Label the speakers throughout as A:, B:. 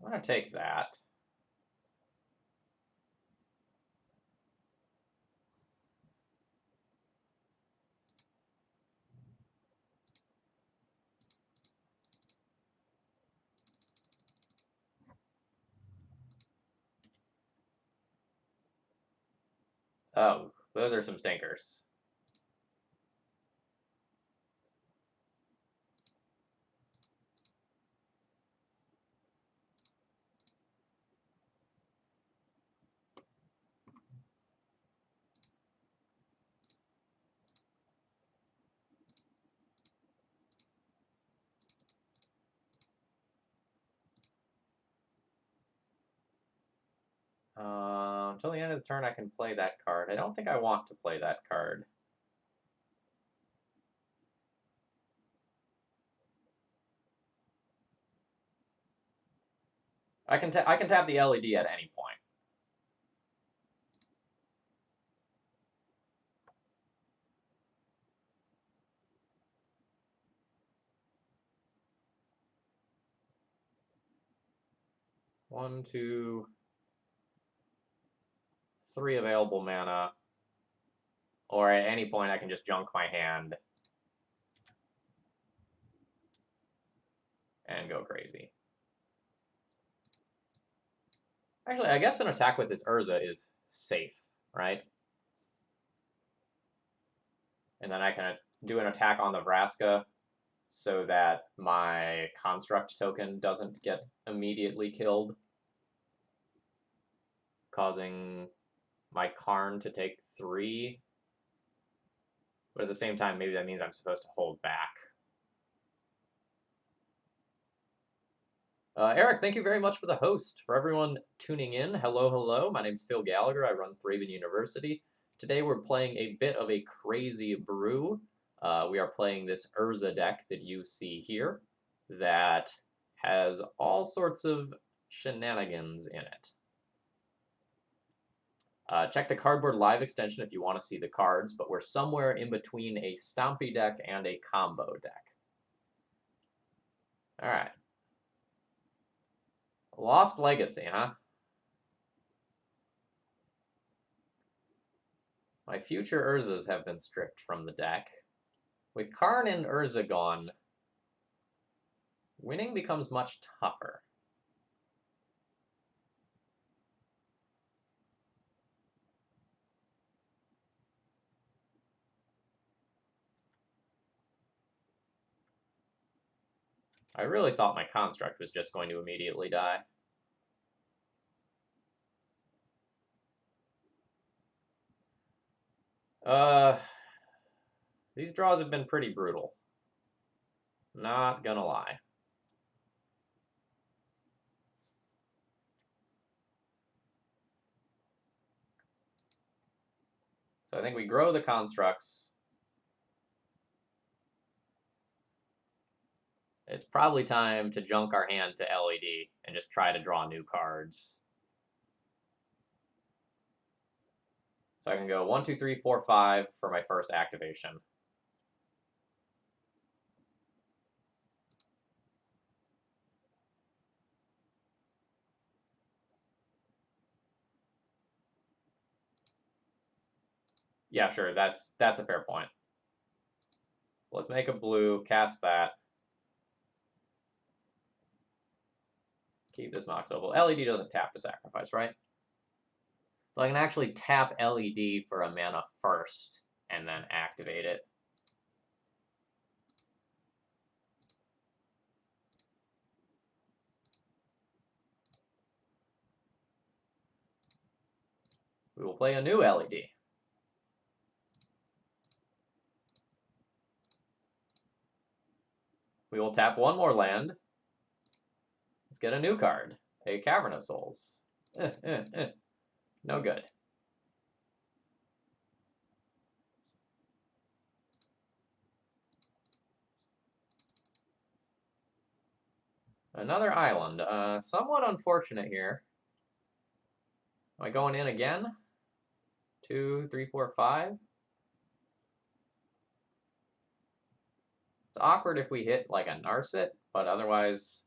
A: I'm going to take that. Oh, those are some stinkers. Until the end of the turn, I can play that card. I don't think I want to play that card. I can tap the LED at any point. One, two, three available mana. Or at any point, I can just junk my hand and go crazy. Actually, I guess an attack with this Urza is safe, right? And then I can do an attack on the Vraska so that my construct token doesn't get immediately killed, causing my Karn to take 3. But at the same time, maybe that means I'm supposed to hold back. Eric, thank you very much for the host. For everyone tuning in, hello, hello. My name's Phil Gallagher. I run Thraben University. Today we're playing a bit of a crazy brew. We are playing this Urza deck that you see here that has all sorts of shenanigans in it. Check the Cardboard Live extension if you want to see the cards, but we're somewhere in between a Stompy deck and a combo deck. All right. Lost Legacy, huh? My future Urzas have been stripped from the deck. With Karn and Urza gone, winning becomes much tougher. I really thought my construct was just going to immediately die. These draws have been pretty brutal. Not gonna lie. So I think we grow the constructs. It's probably time to junk our hand to LED and just try to draw new cards. So I can go 1, 2, 3, 4, 5 for my first activation. Yeah, sure, that's a fair point. Let's make a blue, cast that. Keep this Mox Opal. LED doesn't tap to sacrifice, right? So I can actually tap LED for a mana first and then activate it. We will play a new LED. We will tap one more land. Let's get a new card. A Cavern of Souls. No good. Another island. Somewhat unfortunate here. Am I going in again? 2, 3, 4, 5. It's awkward if we hit like a Narset, but otherwise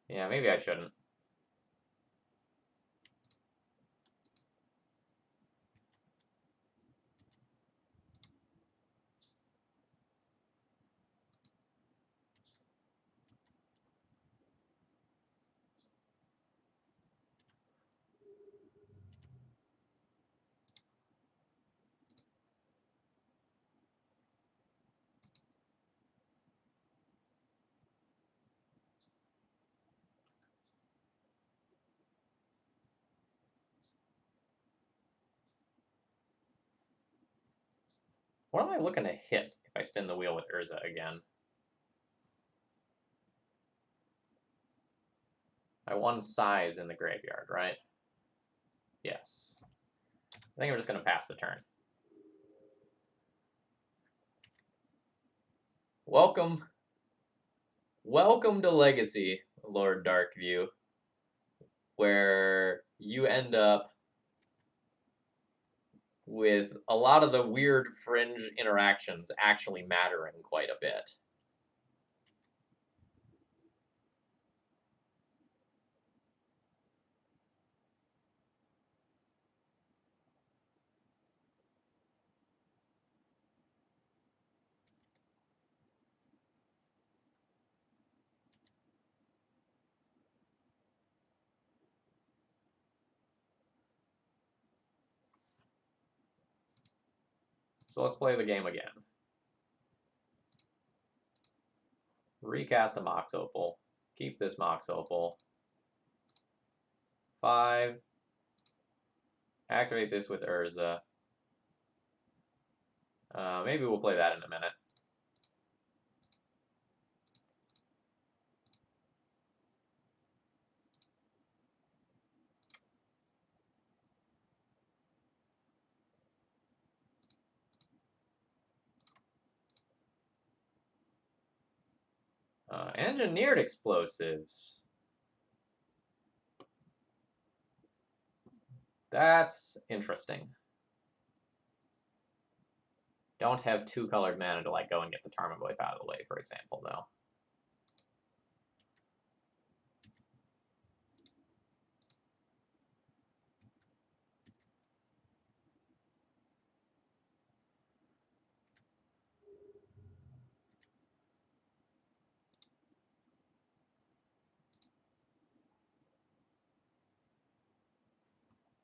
A: Yeah, maybe I shouldn't. What am I looking to hit if I spin the wheel with Urza again? I won size in the graveyard, right? Yes. I think I'm just going to pass the turn. Welcome. Welcome to Legacy, Lord Darkview, where you end up with a lot of the weird fringe interactions actually mattering quite a bit. So let's play the game again. Recast a Mox Opal. Keep this Mox Opal. 5. Activate this with Urza. Maybe we'll play that in a minute. Engineered explosives. That's interesting. Don't have 2 colored mana to like go and get the Tarmogoyf out of the way, for example, though.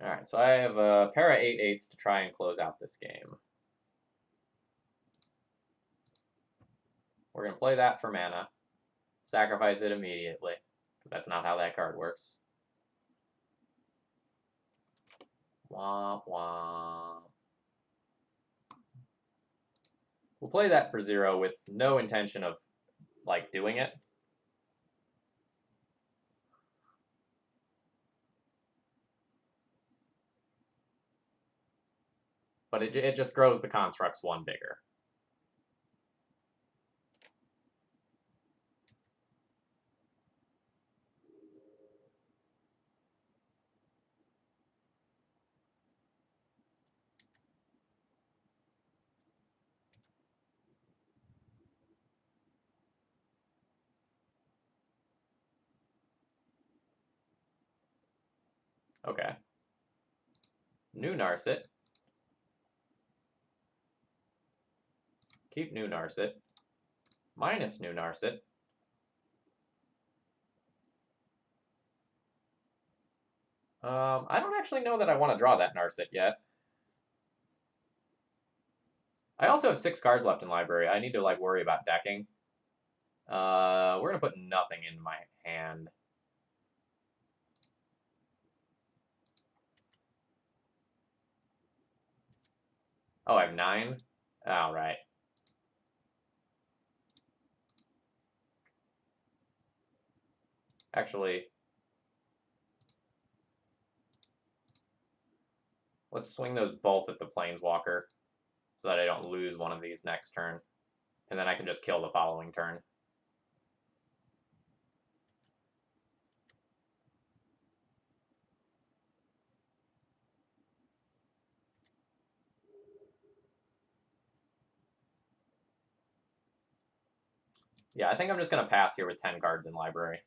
A: Alright, so I have a pair of 8/8s to try and close out this game. We're going to play that for mana. Sacrifice it immediately, because that's not how that card works. Womp womp. We'll play that for 0 with no intention of, like, doing it. But it just grows the constructs 1 bigger. Okay. New Narset. Keep New Narset. Minus New Narset. I don't actually know that I want to draw that Narset yet. I also have 6 cards left in library. I need to like worry about decking. We're gonna put nothing in my hand. Oh, I have 9? All right. Actually, let's swing those both at the Planeswalker so that I don't lose one of these next turn. And then I can just kill the following turn. Yeah, I think I'm just going to pass here with 10 cards in library.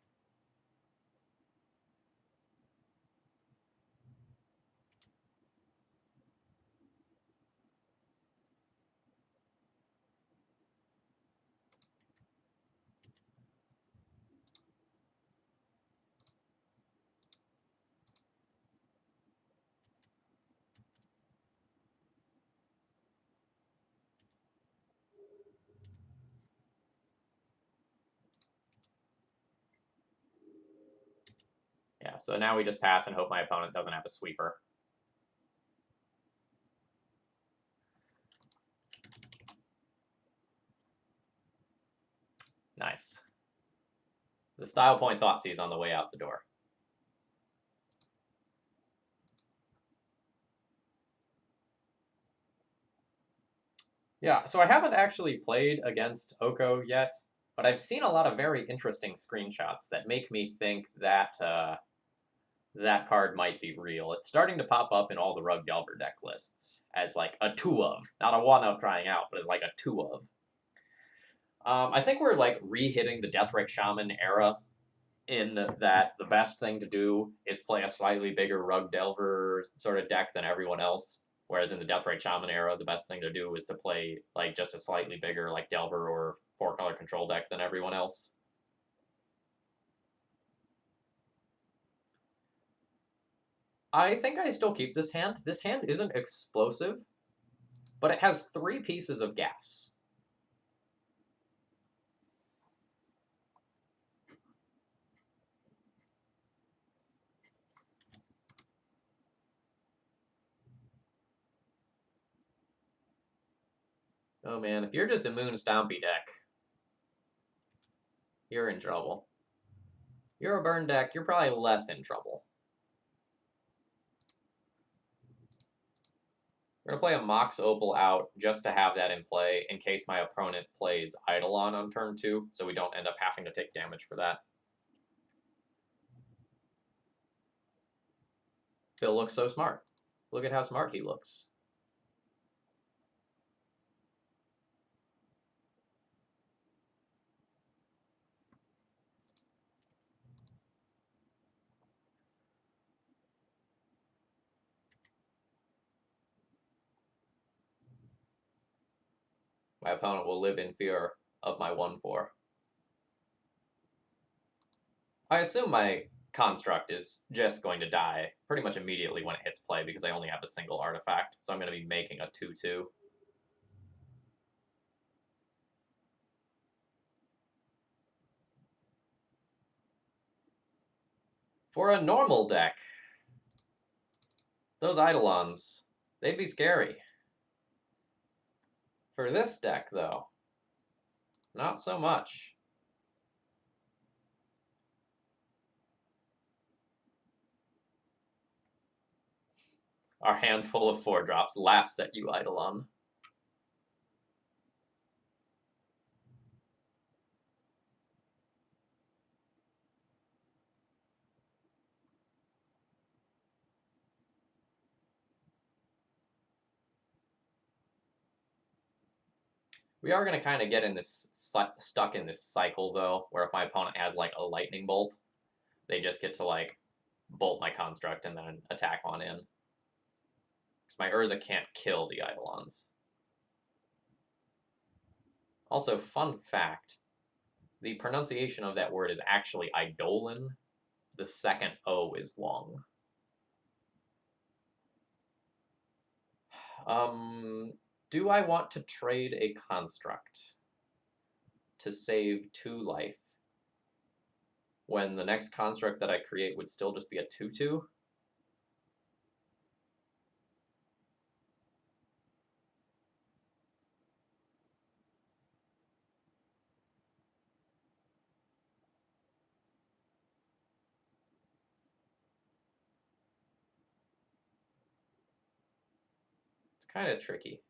A: Yeah, so now we just pass and hope my opponent doesn't have a sweeper. Nice. The style point Thoughtseize on the way out the door. Yeah, so I haven't actually played against Oko yet, but I've seen a lot of very interesting screenshots that make me think that that card might be real. It's starting to pop up in all the Rug Delver deck lists as like a 2 of, not a 1 of trying out, but as like a 2 of. I think we're like re-hitting the Deathrite Shaman era in that the best thing to do is play a slightly bigger Rug Delver sort of deck than everyone else. Whereas in the Deathrite Shaman era, the best thing to do is to play like just a slightly bigger like Delver or 4-color control deck than everyone else. I think I still keep this hand. This hand isn't explosive, but it has 3 pieces of gas. Oh man, if you're just a Moon Stompy deck, you're in trouble. You're a burn deck, you're probably less in trouble. We're going to play a Mox Opal out just to have that in play in case my opponent plays Eidolon on turn 2, so we don't end up having to take damage for that. Phil looks so smart. Look at how smart he looks. My opponent will live in fear of my 1/4. I assume my construct is just going to die pretty much immediately when it hits play because I only have a single artifact, so I'm going to be making a 2/2. For a normal deck, those Eidolons, they'd be scary. For this deck, though, not so much. Our handful of 4-drops laughs at you, Eidolon. We are going to kind of get in this stuck in this cycle, though, where if my opponent has, like, a lightning bolt, they just get to, like, bolt my construct and then attack on in. Because my Urza can't kill the Eidolons. Also, fun fact, the pronunciation of that word is actually Eidolon. The second O is long. Do I want to trade a construct to save 2 life when the next construct that I create would still just be a 2/2? It's kind of tricky.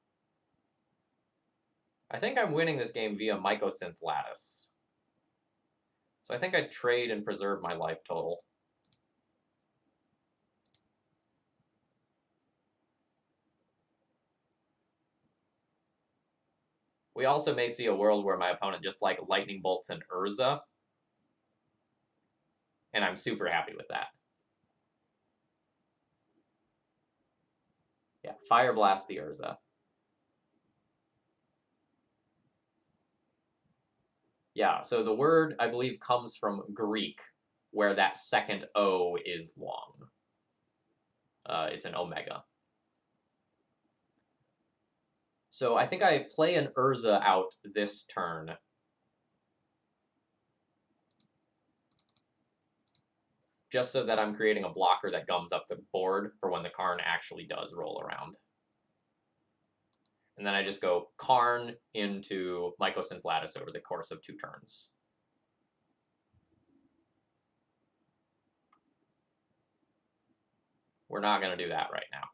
A: I think I'm winning this game via Mycosynth Lattice. So I think I'd trade and preserve my life total. We also may see a world where my opponent just like lightning bolts an Urza, and I'm super happy with that. Yeah, Fire Blast the Urza. Yeah, so the word, I believe, comes from Greek, where that second O is long. It's an omega. So I think I play an Urza out this turn. just so that I'm creating a blocker that gums up the board for when the Karn actually does roll around. And then I just go Karn into Mycosynth Lattice over the course of 2 turns. We're not going to do that right now.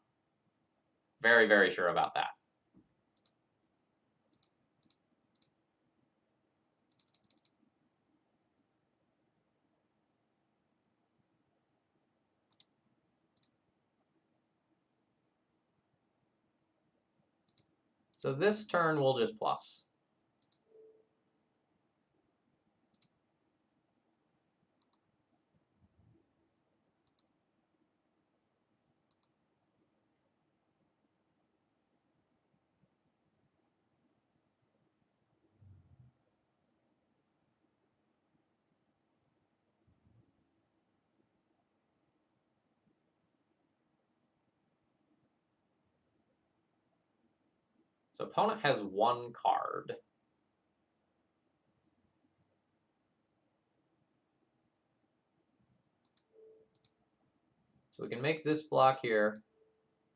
A: Very, very sure about that. So this turn we'll just plus. So opponent has 1 card. So we can make this block here,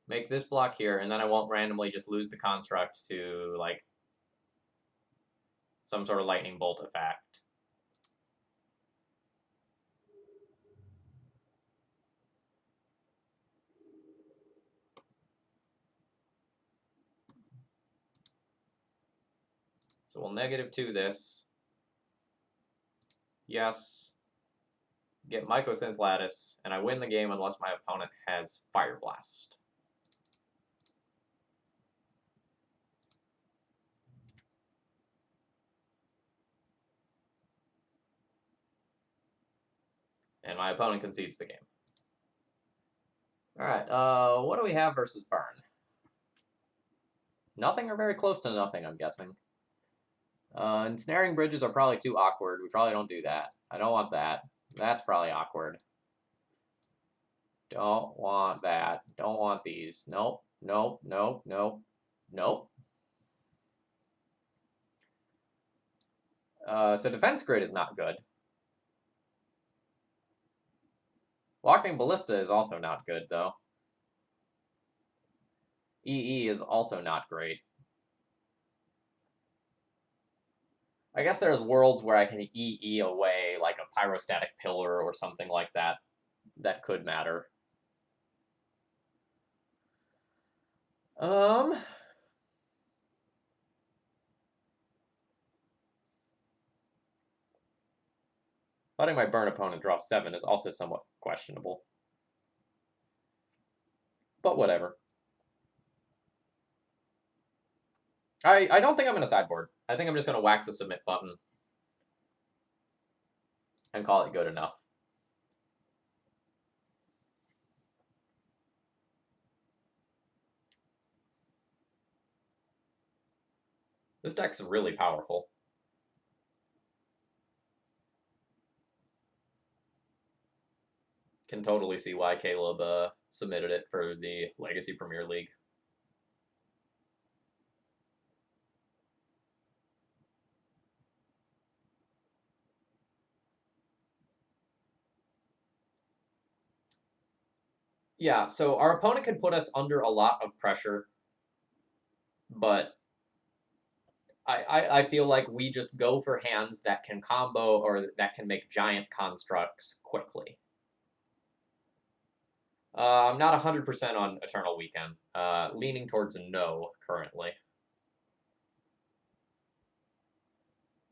A: make this block here, and then I won't randomly just lose the construct to, like, some sort of lightning bolt effect. So we'll -2 this. Yes. Get Mycosynth Lattice, and I win the game unless my opponent has Fire Blast. And my opponent concedes the game. Alright, what do we have versus Burn? Nothing or very close to nothing, I'm guessing. Ensnaring bridges are probably too awkward. We probably don't do that. I don't want that. That's probably awkward. Don't want that. Don't want these. Nope. Nope. Nope. Nope. Nope. So Defense Grid is not good. Walking Ballista is also not good, though. EE is also not great. I guess there's worlds where I can EE away, like a Pyrostatic Pillar or something like that. That could matter. Letting my burn opponent draw 7 is also somewhat questionable. But whatever. I don't think I'm going to sideboard. I think I'm just going to whack the submit button and call it good enough. This deck's really powerful. Can totally see why Caleb submitted it for the Legacy Premier League. Yeah, so our opponent can put us under a lot of pressure, but I feel like we just go for hands that can combo or that can make giant constructs quickly. I'm not 100% on Eternal Weekend. Leaning towards a no currently.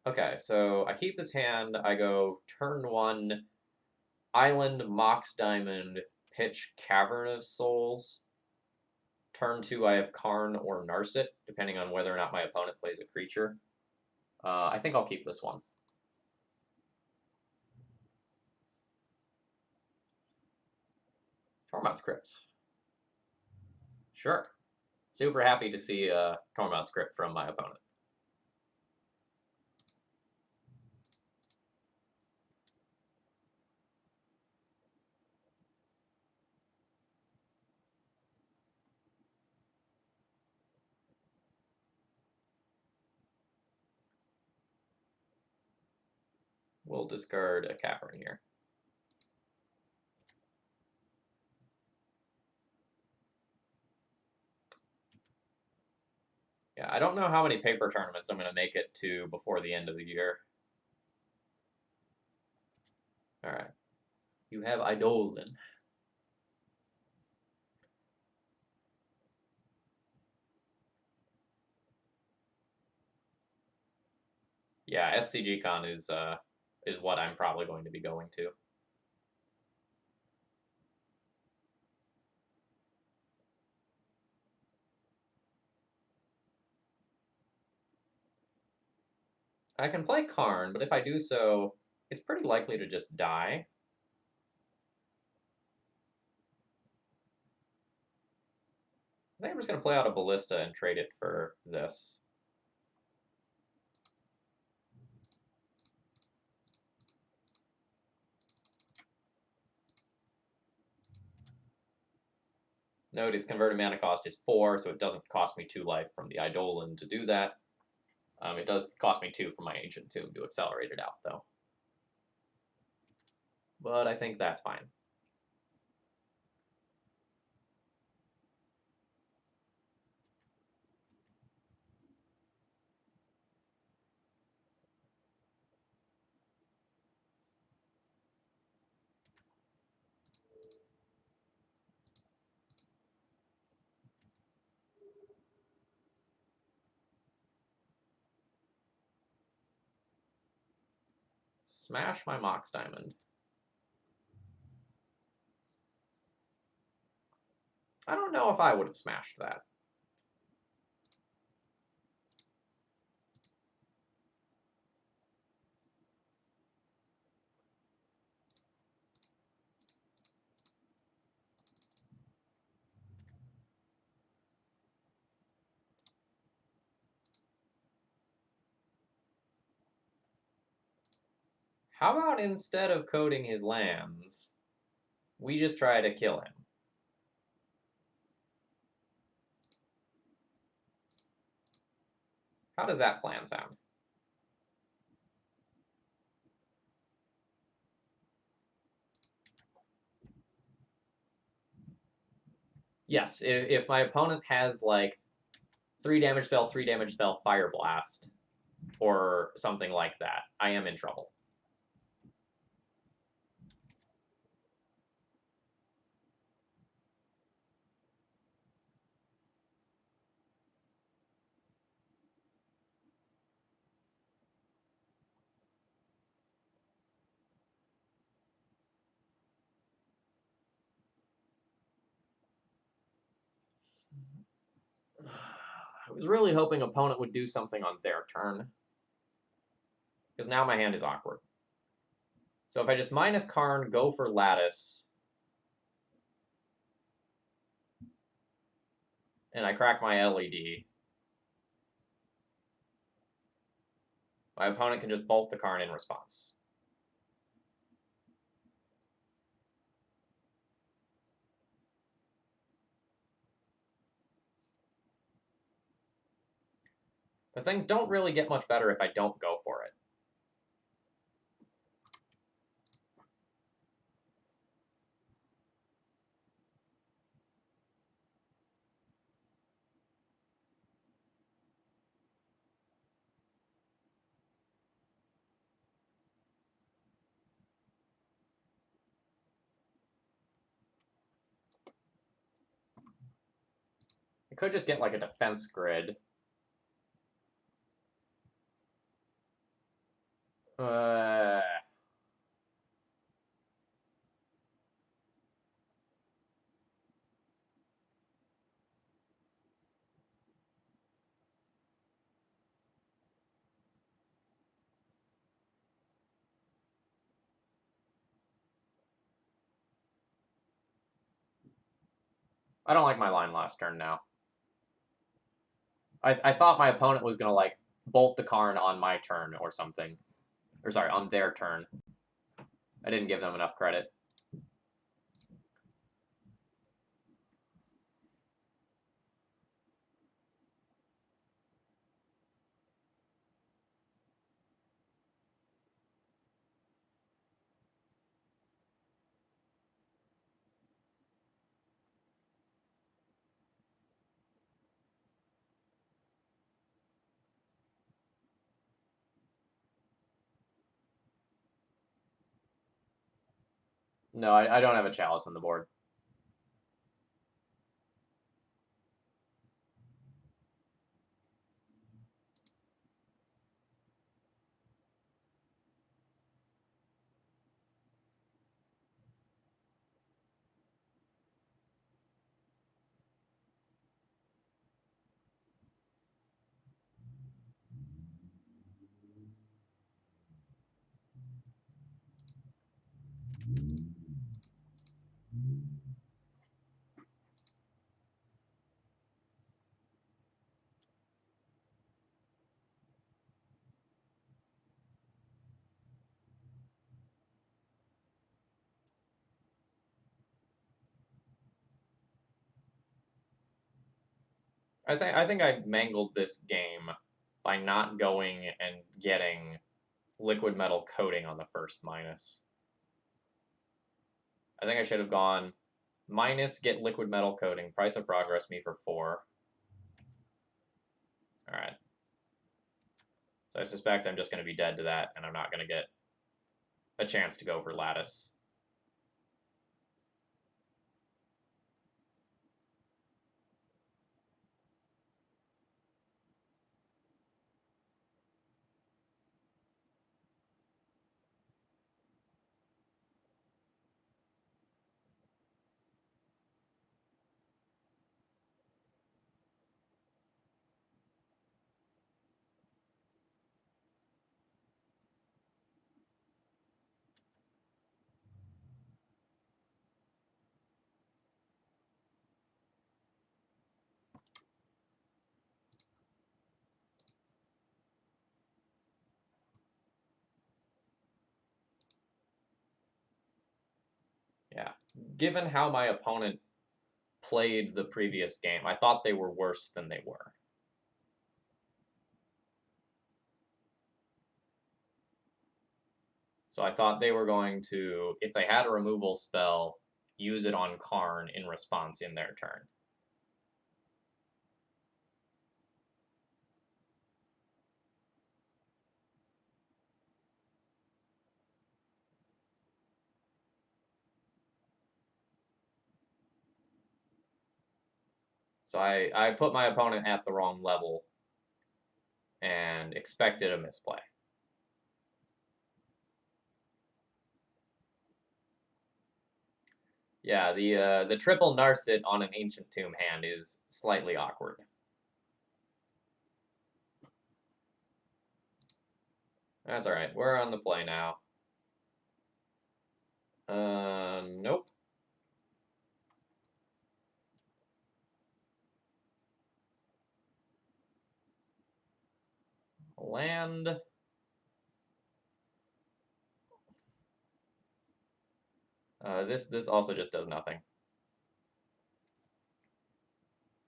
A: Okay, so I keep this hand. I go turn 1, Island, Mox Diamond, pitch Cavern of Souls. Turn 2, I have Karn or Narset, depending on whether or not my opponent plays a creature. I think I'll keep this one. Tormod's Crypt. Sure. Super happy to see Tormod's Crypt from my opponent. We'll discard a Cavern here. Yeah, I don't know how many paper tournaments I'm going to make it to before the end of the year. Alright. You have Eidolon. Yeah, SCGCon is what I'm probably going to be going to. I can play Karn, but if I do so, it's pretty likely to just die. I think I'm just going to play out a Ballista and trade it for this. Note its converted mana cost is 4, so it doesn't cost me 2 life from the Eidolon to do that. It does cost me 2 from my Ancient Tomb to accelerate it out, though. But I think that's fine. Smash my Mox Diamond. I don't know if I would have smashed that. How about instead of coding his lands, we just try to kill him? How does that plan sound? Yes, if my opponent has, like, 3 damage spell, 3 damage spell, Fire Blast, or something like that, I am in trouble. I was really hoping opponent would do something on their turn, because now my hand is awkward. So if I just minus Karn, go for Lattice, and I crack my LED, my opponent can just bolt the Karn in response. But things don't really get much better if I don't go for it. I could just get, like, a defense grid. I don't like my line last turn now. I thought my opponent was going to, like, bolt the Karn on my turn or something. Or, sorry, on their turn. I didn't give them enough credit. No, I don't have a chalice on the board. I think I mangled this game by not going and getting liquid metal coating on the first minus. I think I should have gone minus get liquid metal coating, price of progress me for 4. Alright. So I suspect I'm just going to be dead to that, and I'm not going to get a chance to go for lattice. Yeah. Given how my opponent played the previous game, I thought they were worse than they were. So I thought they were going to, if they had a removal spell, use it on Karn in response in their turn. So I put my opponent at the wrong level and expected a misplay. Yeah, the triple Narset on an Ancient Tomb hand is slightly awkward. That's alright. We're on the play now. Nope. Land. This also just does nothing.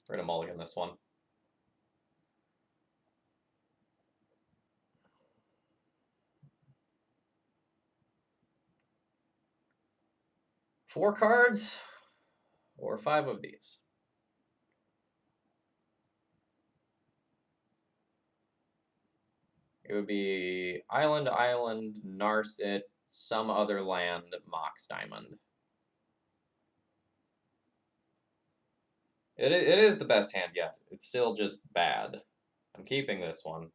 A: We're gonna mulligan this one. Four cards, or 5 of these. It would be Island, Narset, some other land, Mox Diamond. It is the best hand yet. It's still just bad. I'm keeping this one.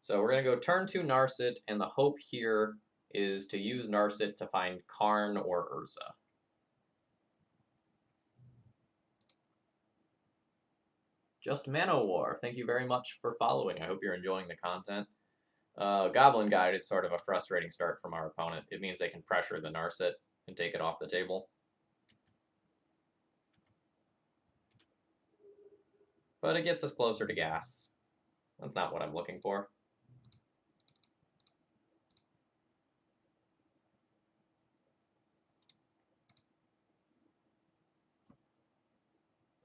A: So we're going to go turn 2 Narset, and the hope here is to use Narset to find Karn or Urza. Just Manowar, thank you very much for following. I hope you're enjoying the content. Goblin Guide is sort of a frustrating start from our opponent. It means they can pressure the Narset and take it off the table. But it gets us closer to gas. That's not what I'm looking for.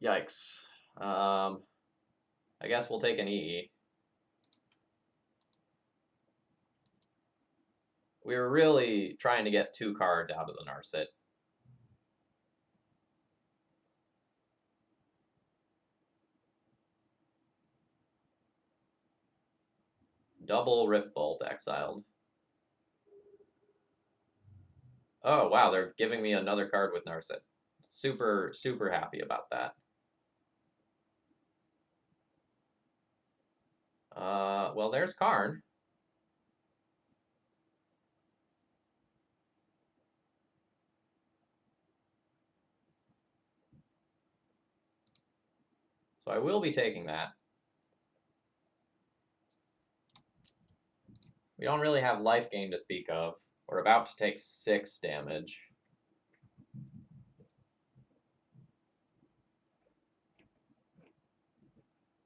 A: Yikes. I guess we'll take an EE. We were really trying to get 2 cards out of the Narset. Double Rift Bolt exiled. Oh, wow, they're giving me another card with Narset. Super, super happy about that. Well, there's Karn. So I will be taking that. We don't really have life gain to speak of. We're about to take 6 damage.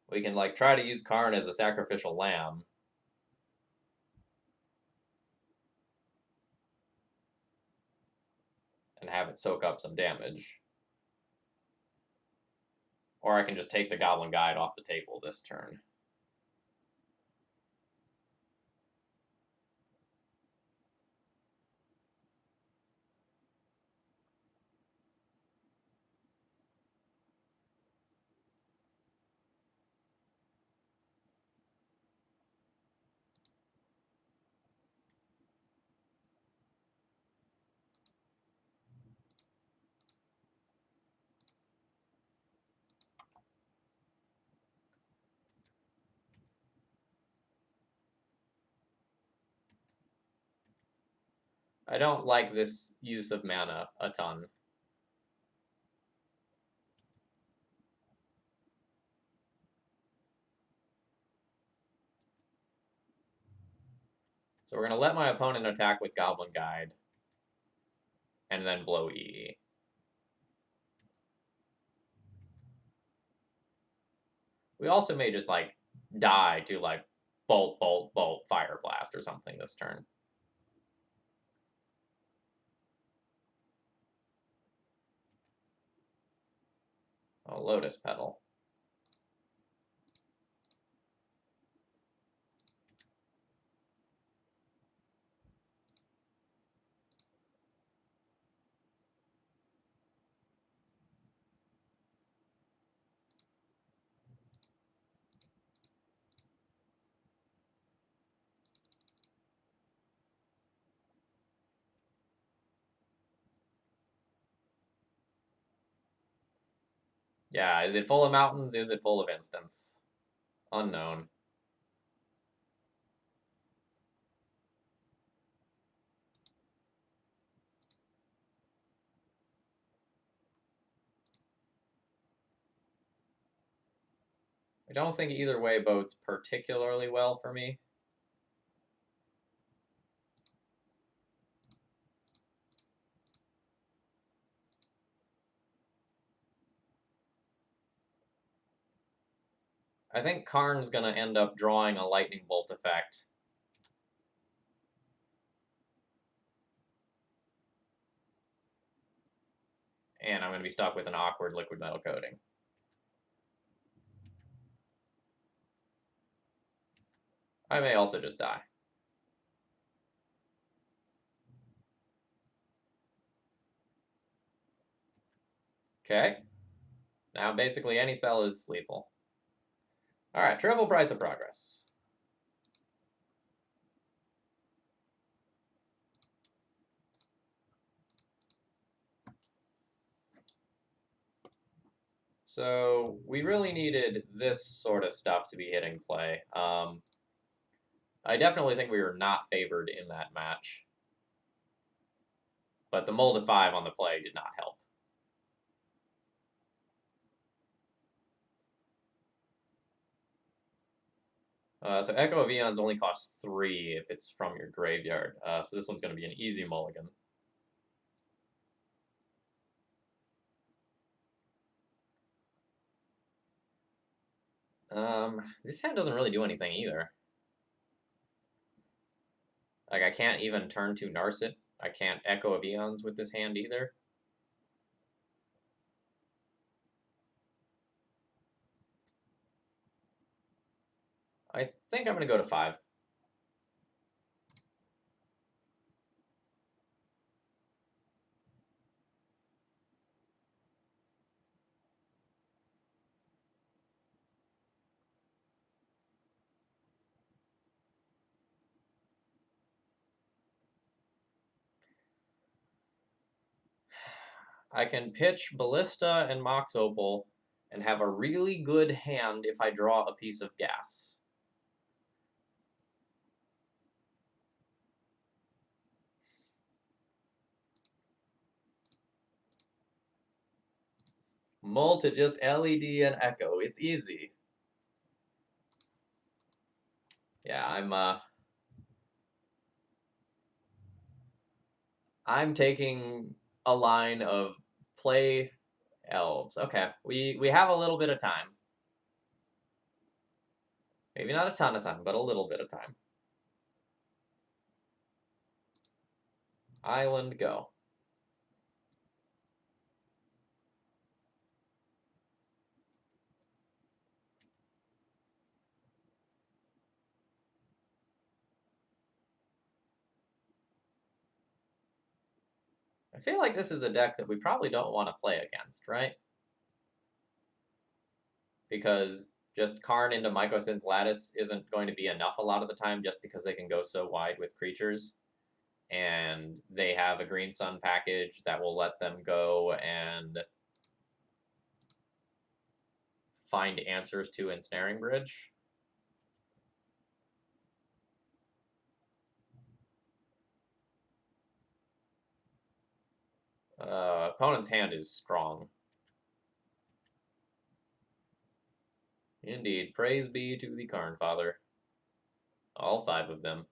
A: We can, like, try to use Karn as a sacrificial lamb. And have it soak up some damage. Or I can just take the Goblin Guide off the table this turn. I don't like this use of mana a ton. So we're going to let my opponent attack with Goblin Guide. And then blow EE. We also may just, like, die to, like, bolt, bolt, bolt, fire blast or something this turn. Oh, Lotus Petal. Yeah, is it full of mountains? Is it full of instants? Unknown. I don't think either way bodes particularly well for me. I think Karn's going to end up drawing a lightning bolt effect. And I'm going to be stuck with an awkward liquid metal coating. I may also just die. Okay. Now basically any spell is lethal. Alright, triple price of progress. So we really needed this sort of stuff to be hitting play. I definitely think we were not favored in that match. But the mold of 5 on the play did not help. So Echo of Eons only costs 3 if it's from your graveyard. So this one's going to be an easy mulligan. This hand doesn't really do anything either. Like, I can't even turn to Narset. I can't Echo of Eons with this hand either. I think I'm going to go to 5. I can pitch Ballista and Mox Opal and have a really good hand if I draw a piece of gas. Mull to just LED and Echo. It's easy. Yeah, I'm taking a line of play elves. Okay, we have a little bit of time. Maybe not a ton of time, but a little bit of time. Island, go. I feel like this is a deck that we probably don't want to play against, right? Because just Karn into Mycosynth Lattice isn't going to be enough a lot of the time just because they can go so wide with creatures. And they have a Green Sun package that will let them go and find answers to Ensnaring Bridge. Opponent's hand is strong. Indeed, praise be to the Karn Father. All 5 of them.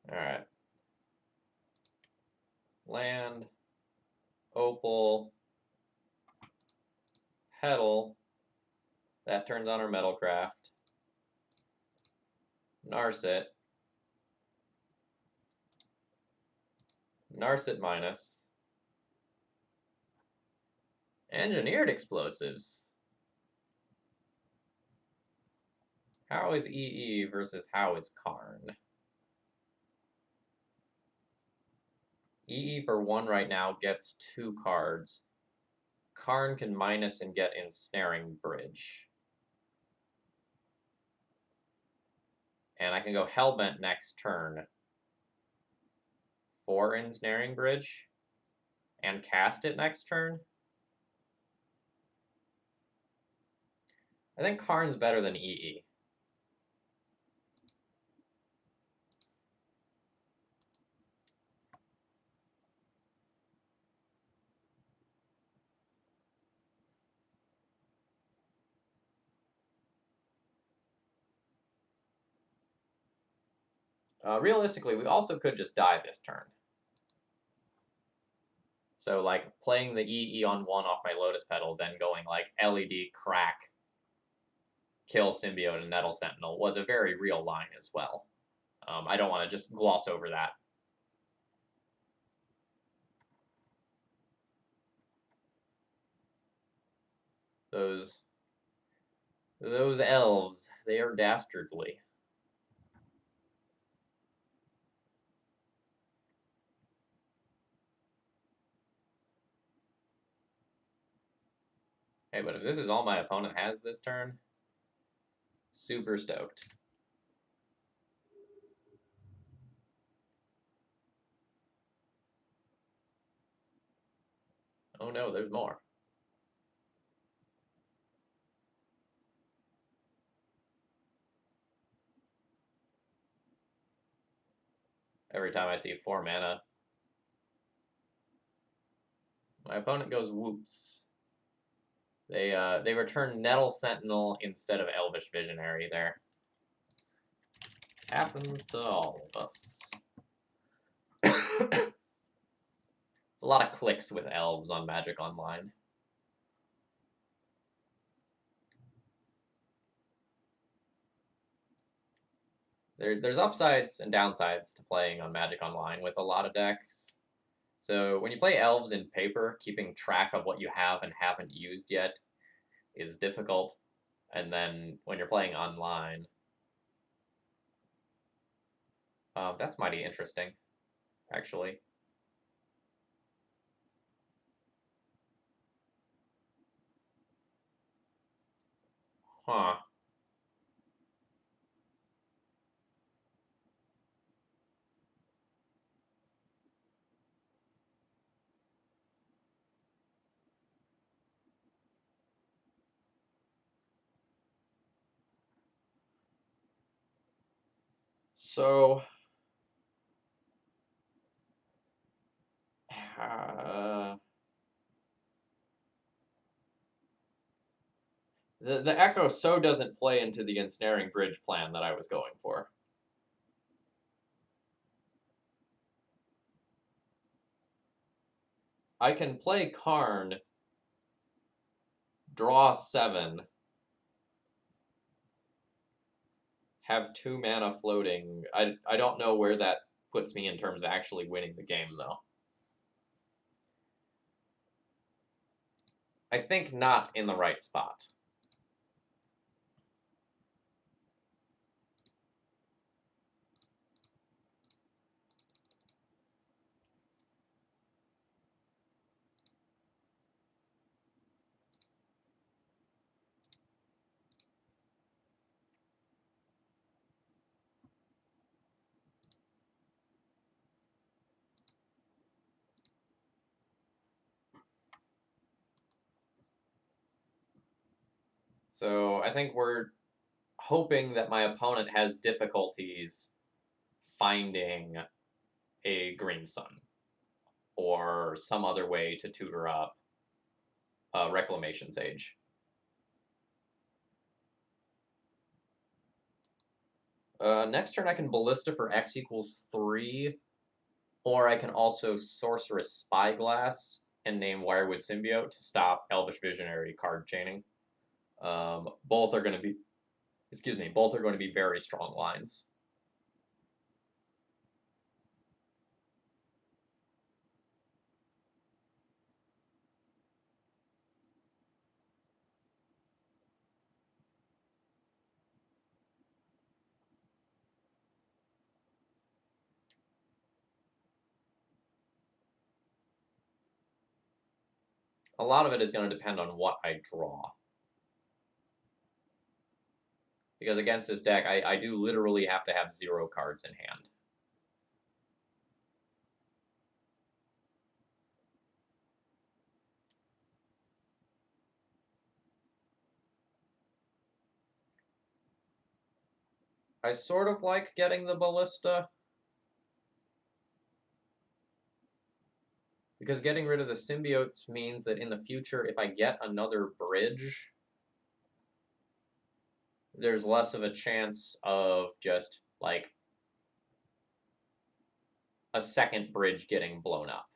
A: Alright. Land, Opal, Petal. That turns on our Metalcraft. Narset. Narset minus. Engineered explosives. How is EE versus how is Karn? EE for 1 right now gets 2 cards. Karn can minus and get Ensnaring Bridge. And I can go Hellbent next turn for Ensnaring Bridge and cast it next turn. I think Karn's better than EE. Realistically, we also could just die this turn. So, like, playing the EE on 1 off my Lotus Petal, then going, like, LED, crack, kill Symbiote and Nettle Sentinel was a very real line as well. I don't want to just gloss over that. Those elves, they are dastardly. Hey, but if this is all my opponent has this turn, super stoked. Oh no, there's more. Every time I see 4 mana, my opponent goes whoops. They return Nettle Sentinel instead of Elvish Visionary there. Happens to all of us. There's a lot of clicks with elves on Magic Online. There's upsides and downsides to playing on Magic Online with a lot of decks. So when you play elves in paper, keeping track of what you have and haven't used yet is difficult. And then when you're playing online, that's mighty interesting. actually. Huh. So, uh, the Echo so doesn't play into the ensnaring bridge plan that I was going for. I can play Karn, draw 7, have 2 mana floating. I don't know where that puts me in terms of actually winning the game, though. I think not in the right spot. So I think we're hoping that my opponent has difficulties finding a green sun or some other way to tutor up Reclamation Sage. Next turn I can Ballista for X equals 3, or I can also Sorceress Spyglass and name Wirewood Symbiote to stop Elvish Visionary card chaining. Both are going to be, both are going to be very strong lines. A lot of it is going to depend on what I draw. Because against this deck, I do literally have to have 0 cards in hand. I sort of like getting the Ballista. Because getting rid of the symbiotes means that in the future, if I get another bridge, there's less of a chance of just, like, a second bridge getting blown up.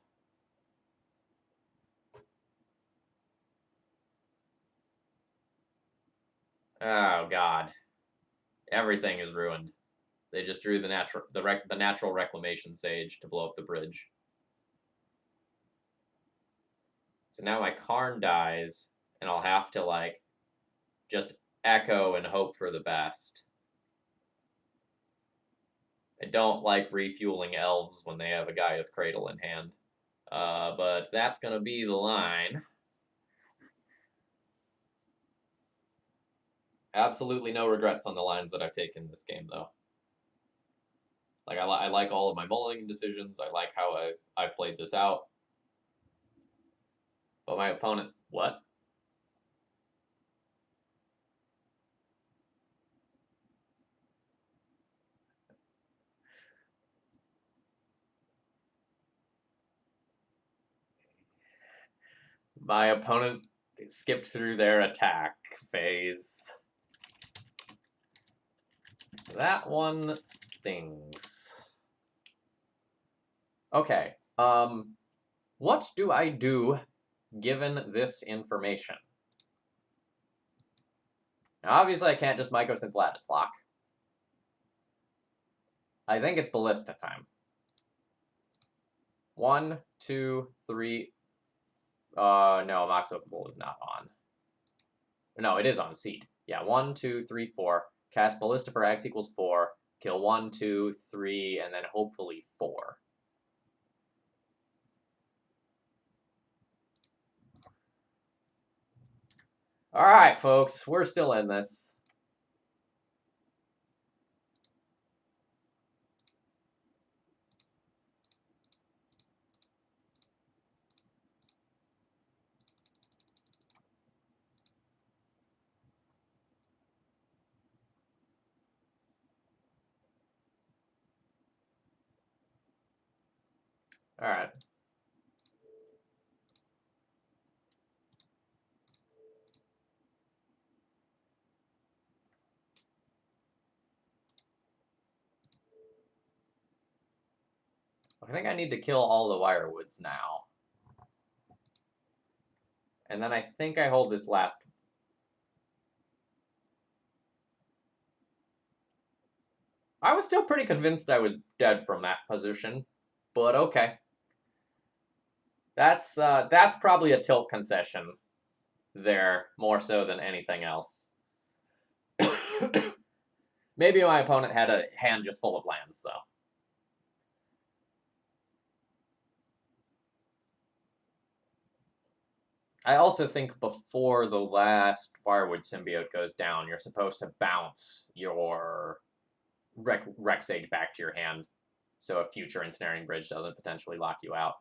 A: Oh, God. Everything is ruined. They just drew the natural Reclamation Sage to blow up the bridge. So now my Karn dies, and I'll have to, like, just echo and hope for the best. I don't like refueling elves when they have a Gaia's Cradle in hand. But that's going to be the line. Absolutely no regrets on the lines that I've taken this game, though. Like, I like all of my mulling decisions. I like how I've played this out. But my opponent... What? My opponent skipped through their attack phase. That one stings. Okay. What do I do given this information? Now, obviously, I can't just Mycosynth Lattice Lock. I think it's Ballista time. 1, 2, 3. No, Mox Oakable is not on. No, it is on seed. Yeah, 1, 2, 3, 4. Cast Ballista for X equals 4. Kill 1, 2, 3, and then hopefully 4. Alright, folks, we're still in this. Alright. I think I need to kill all the wirewoods now. And then I think I hold this last. I was still pretty convinced I was dead from that position, but okay. That's probably a tilt concession there, more so than anything else. Maybe my opponent had a hand just full of lands, though. I also think before the last Firewood Symbiote goes down, you're supposed to bounce your Rexage back to your hand, so a future Ensnaring Bridge doesn't potentially lock you out.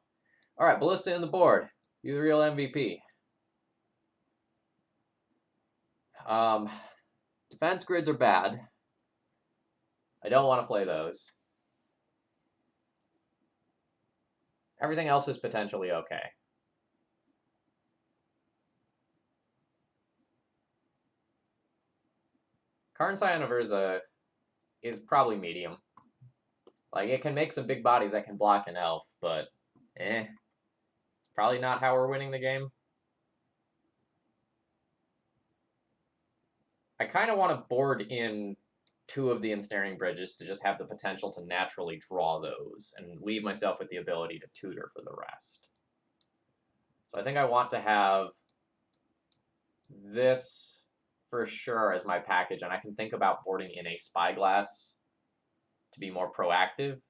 A: Alright, Ballista in the board. You the real MVP. Defense grids are bad. I don't want to play those. Everything else is potentially okay. Karn Scion of Urza is probably medium. Like, it can make some big bodies that can block an elf, but it's probably not how we're winning the game. I kind of want to board in 2 of the Ensnaring Bridges to just have the potential to naturally draw those and leave myself with the ability to tutor for the rest. So I think I want to have this for sure as my package, and I can think about boarding in a Spyglass to be more proactive.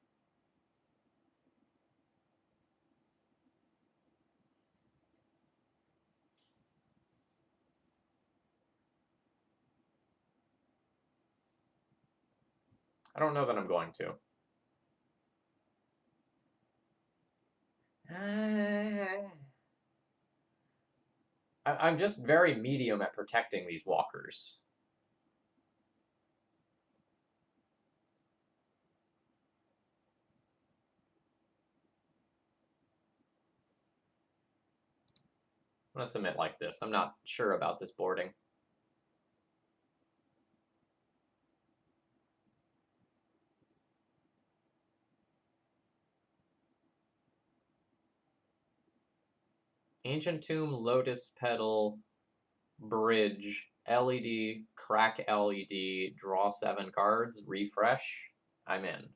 A: I don't know that I'm going to. I'm just very medium at protecting these walkers. I'm going to submit like this. I'm not sure about this boarding. Ancient Tomb, Lotus Petal, Bridge, LED, crack LED, draw 7 cards, refresh. I'm in.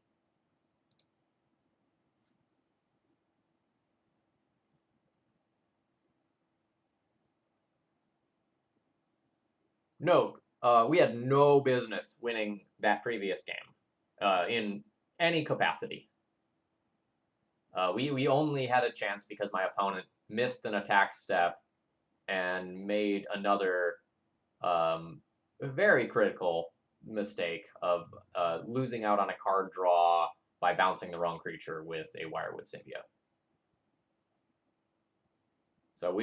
A: Note, we had no business winning that previous game in any capacity. We only had a chance because my opponent missed an attack step and made another very critical mistake of losing out on a card draw by bouncing the wrong creature with a Wirewood Symbiote. So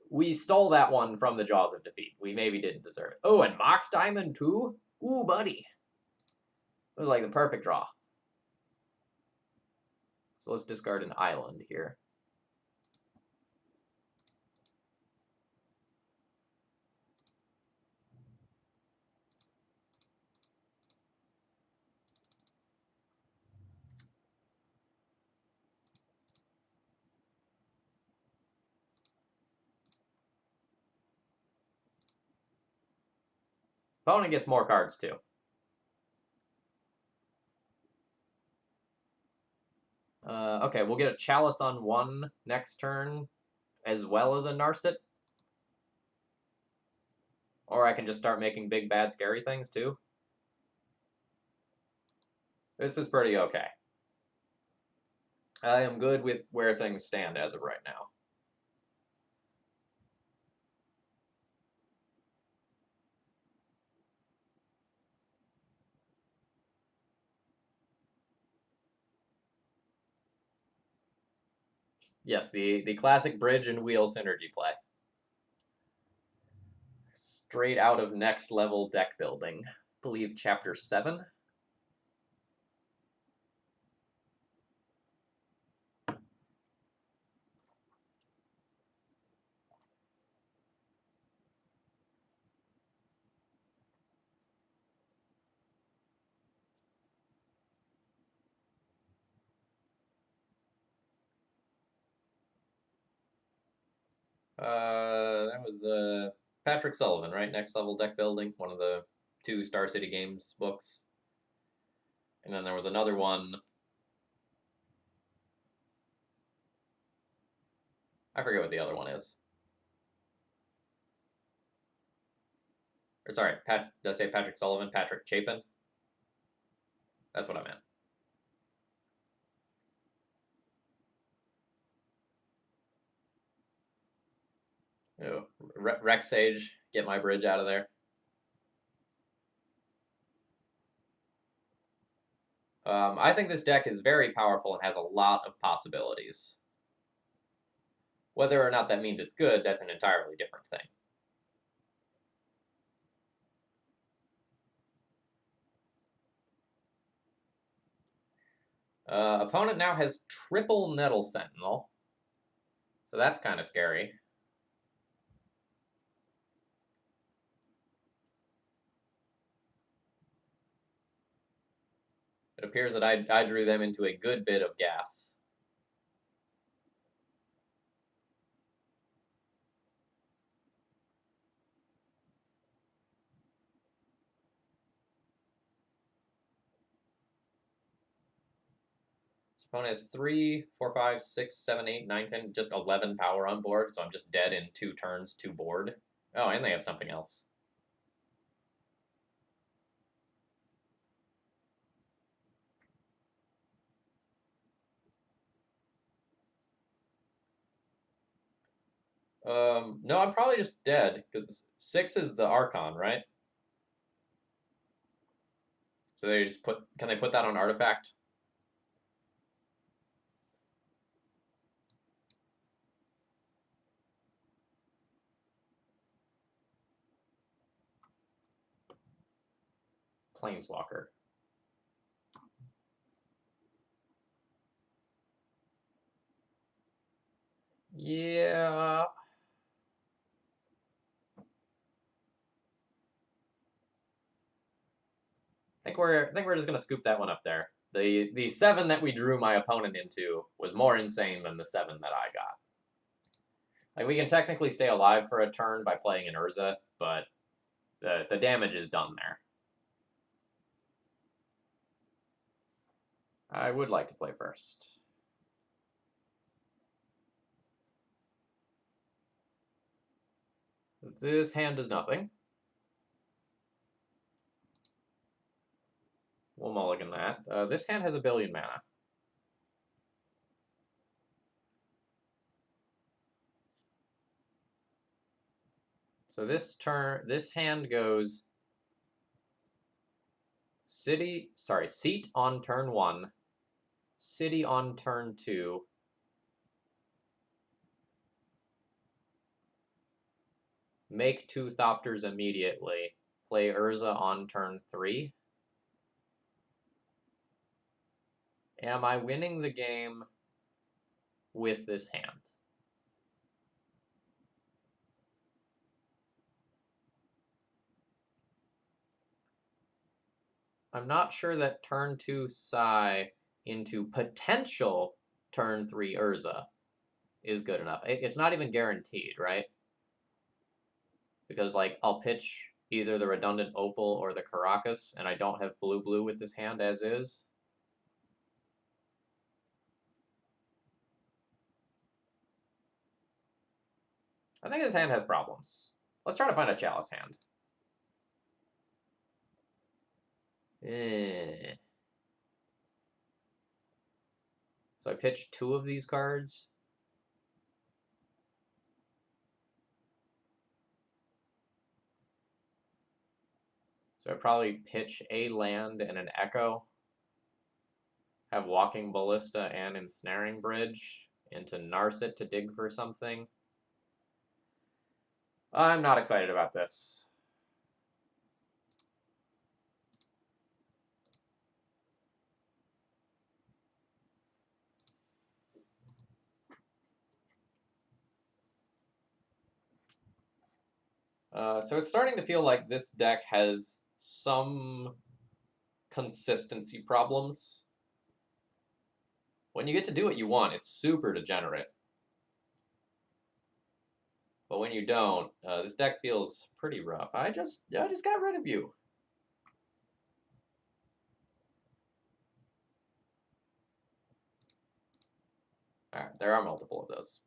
A: we stole that one from the jaws of defeat. We maybe didn't deserve it. Oh, and Mox Diamond too? Ooh, buddy. It was like the perfect draw. So let's discard an island here. Opponent gets more cards too. Okay, we'll get a Chalice on 1 next turn, as well as a Narset. Or I can just start making big, bad, scary things too. This is pretty okay. I am good with where things stand as of right now. Yes, the classic bridge and wheel synergy play. Straight out of next level deck building. I believe chapter 7. That was Patrick Sullivan, right? Next level deck building, one of the 2 Star City Games books. And then there was another one. I forget what the other one is. Or sorry, did I say Patrick Sullivan? Patrick Chapin? That's what I meant. Oh, Rex Sage, get my bridge out of there. I think this deck is very powerful and has a lot of possibilities. Whether or not that means it's good, that's an entirely different thing. Opponent now has triple Nettle Sentinel, so that's kind of scary. It appears that I drew them into a good bit of gas. Opponent has 3, 4, 5, 6, 7, 8, 9, 10, just 11 power on board, so I'm just dead in 2 turns, 2 board. Oh, and they have something else. No, I'm probably just dead, because 6 is the Archon, right? So they just can they put that on Artifact? Planeswalker. Yeah. I think we're just gonna scoop that one up there. The 7 that we drew my opponent into was more insane than the 7 that I got. Like, we can technically stay alive for a turn by playing an Urza, but the damage is done there. I would like to play first. This hand does nothing. We'll mulligan that. This hand has a billion mana. So this hand goes seat on turn 1, city on turn 2, make 2 Thopters immediately, play Urza on turn 3. Am I winning the game with this hand? I'm not sure that turn 2 Sai into potential turn 3 Urza is good enough. It's not even guaranteed, right? Because, like, I'll pitch either the redundant Opal or the Caracas, and I don't have blue with this hand as is. I think this hand has problems. Let's try to find a Chalice hand. So I pitch 2 of these cards. So I probably pitch a land and an Echo. Have Walking Ballista and Ensnaring Bridge into Narset to dig for something. I'm not excited about this. So it's starting to feel like this deck has some consistency problems. When you get to do what you want, it's super degenerate. But when you don't, this deck feels pretty rough. I just got rid of you. Alright, there are multiple of those.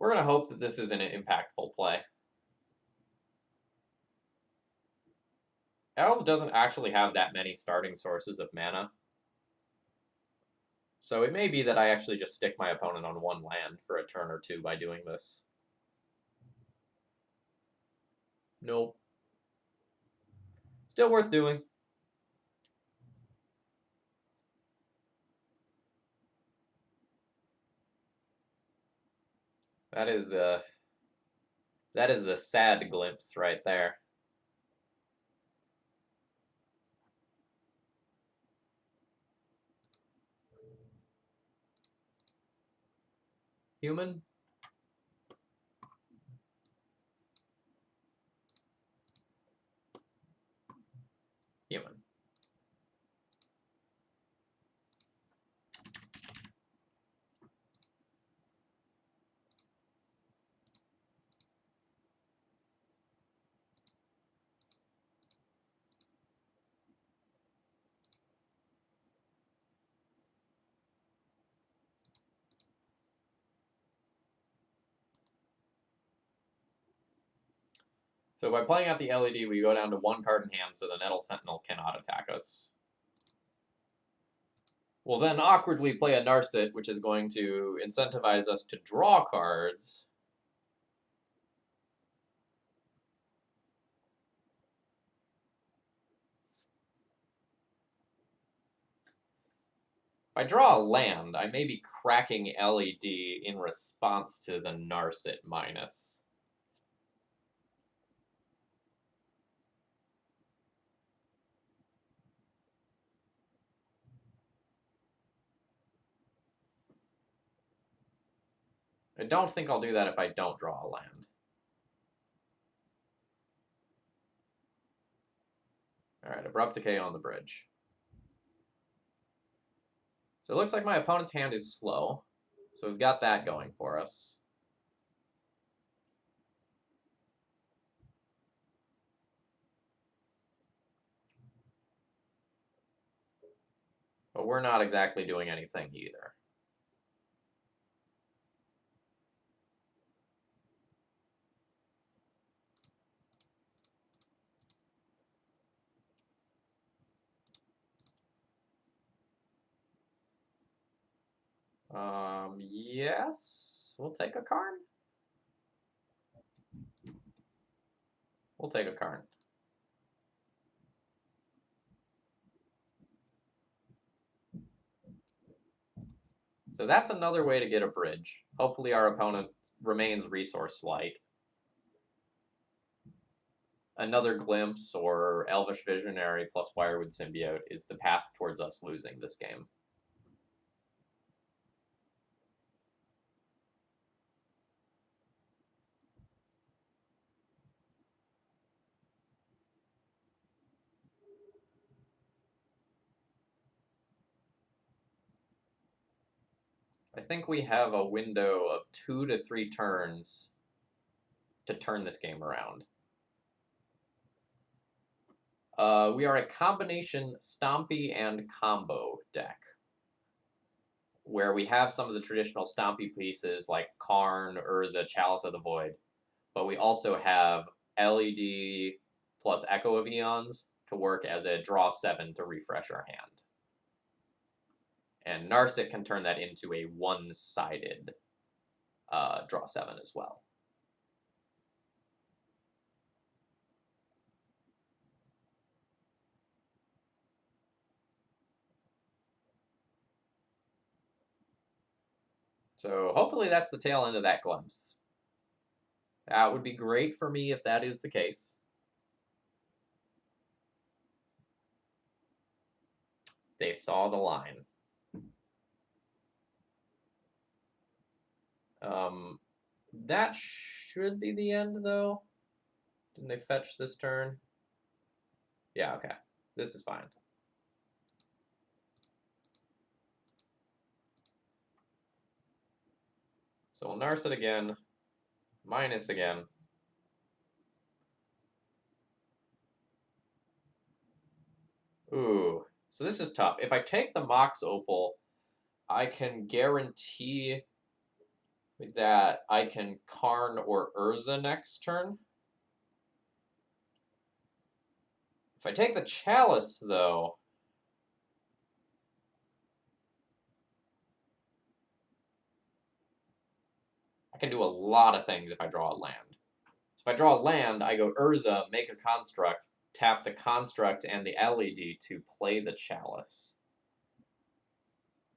A: We're going to hope that this is an impactful play. Elves doesn't actually have that many starting sources of mana. So it may be that I actually just stick my opponent on one land for a turn or two by doing this. Nope. Still worth doing. That is the sad glimpse right there. Human? Human. So by playing out the LED, we go down to one card in hand, so the Nettle Sentinel cannot attack us. We'll then awkwardly play a Narset, which is going to incentivize us to draw cards. If I draw a land, I may be cracking LED in response to the Narset minus. I don't think I'll do that if I don't draw a land. Alright, Abrupt Decay on the bridge. So it looks like my opponent's hand is slow. So we've got that going for us. But we're not exactly doing anything either. Yes. We'll take a Karn. We'll take a Karn. So that's another way to get a bridge. Hopefully our opponent remains resource light. Another Glimpse or Elvish Visionary plus Wirewood Symbiote is the path towards us losing this game. I think we have a window of 2 to 3 turns to turn this game around. We are a combination Stompy and combo deck, where we have some of the traditional Stompy pieces like Karn, Urza, Chalice of the Void, but we also have LED plus Echo of Eons to work as a draw 7 to refresh our hand. And Narset can turn that into a one-sided draw 7 as well. So hopefully that's the tail end of that glimpse. That would be great for me if that is the case. They saw the line. That should be the end, though. Didn't they fetch this turn? Yeah, okay. This is fine. So we'll nurse it again. Minus again. Ooh. So this is tough. If I take the Mox Opal, I can guarantee that I can Karn or Urza next turn. If I take the Chalice, though, I can do a lot of things if I draw a land. So if I draw a land, I go Urza, make a construct, tap the construct and the LED to play the Chalice.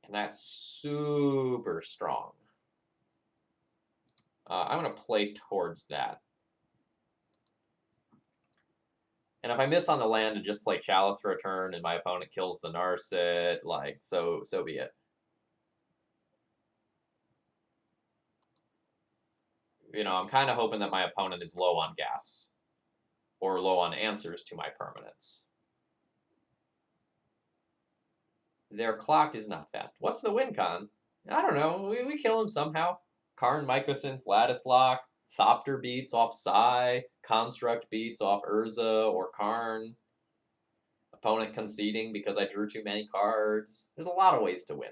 A: And that's super strong. I'm going to play towards that. And if I miss on the land and just play Chalice for a turn and my opponent kills the Narset, like, so be it. You know, I'm kind of hoping that my opponent is low on gas or low on answers to my permanents. Their clock is not fast. What's the win con? I don't know. We kill him somehow. Karn, Mycosynth, Latticelock, Thopter beats off Psy, Construct beats off Urza or Karn. Opponent conceding because I drew too many cards. There's a lot of ways to win.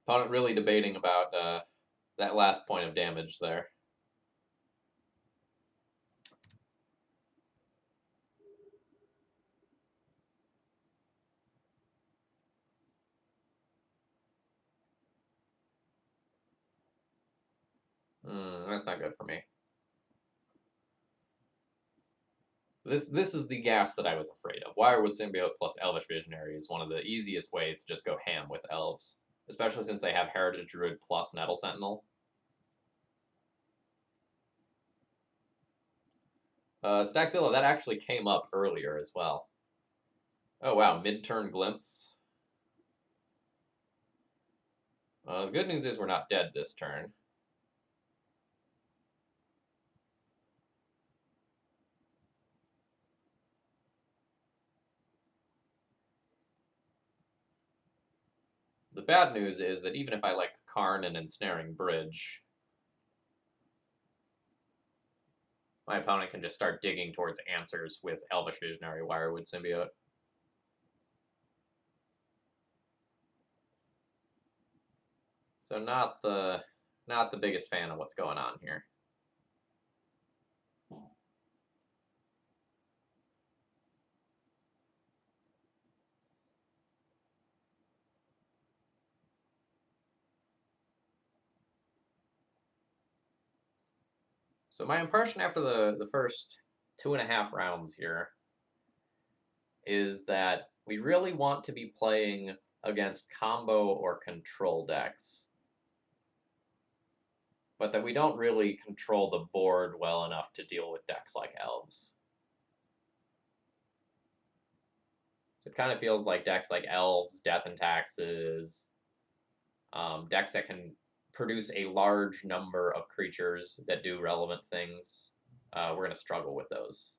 A: Opponent really debating about that last point of damage there. That's not good for me. This is the gas that I was afraid of. Wirewood Symbiote plus Elvish Visionary is one of the easiest ways to just go ham with elves, especially since they have Heritage Druid plus Nettle Sentinel. Staxilla, that actually came up earlier as well. Oh wow, mid-turn glimpse. The good news is we're not dead this turn. The bad news is that even if I like Karn and Ensnaring Bridge, my opponent can just start digging towards answers with Elvish Visionary Wirewood Symbiote. So not the biggest fan of what's going on here. So my impression after the first 2.5 rounds here is that we really want to be playing against combo or control decks, but that we don't really control the board well enough to deal with decks like elves. So it kind of feels like decks like elves, Death and Taxes, decks that can produce a large number of creatures that do relevant things. We're going to struggle with those.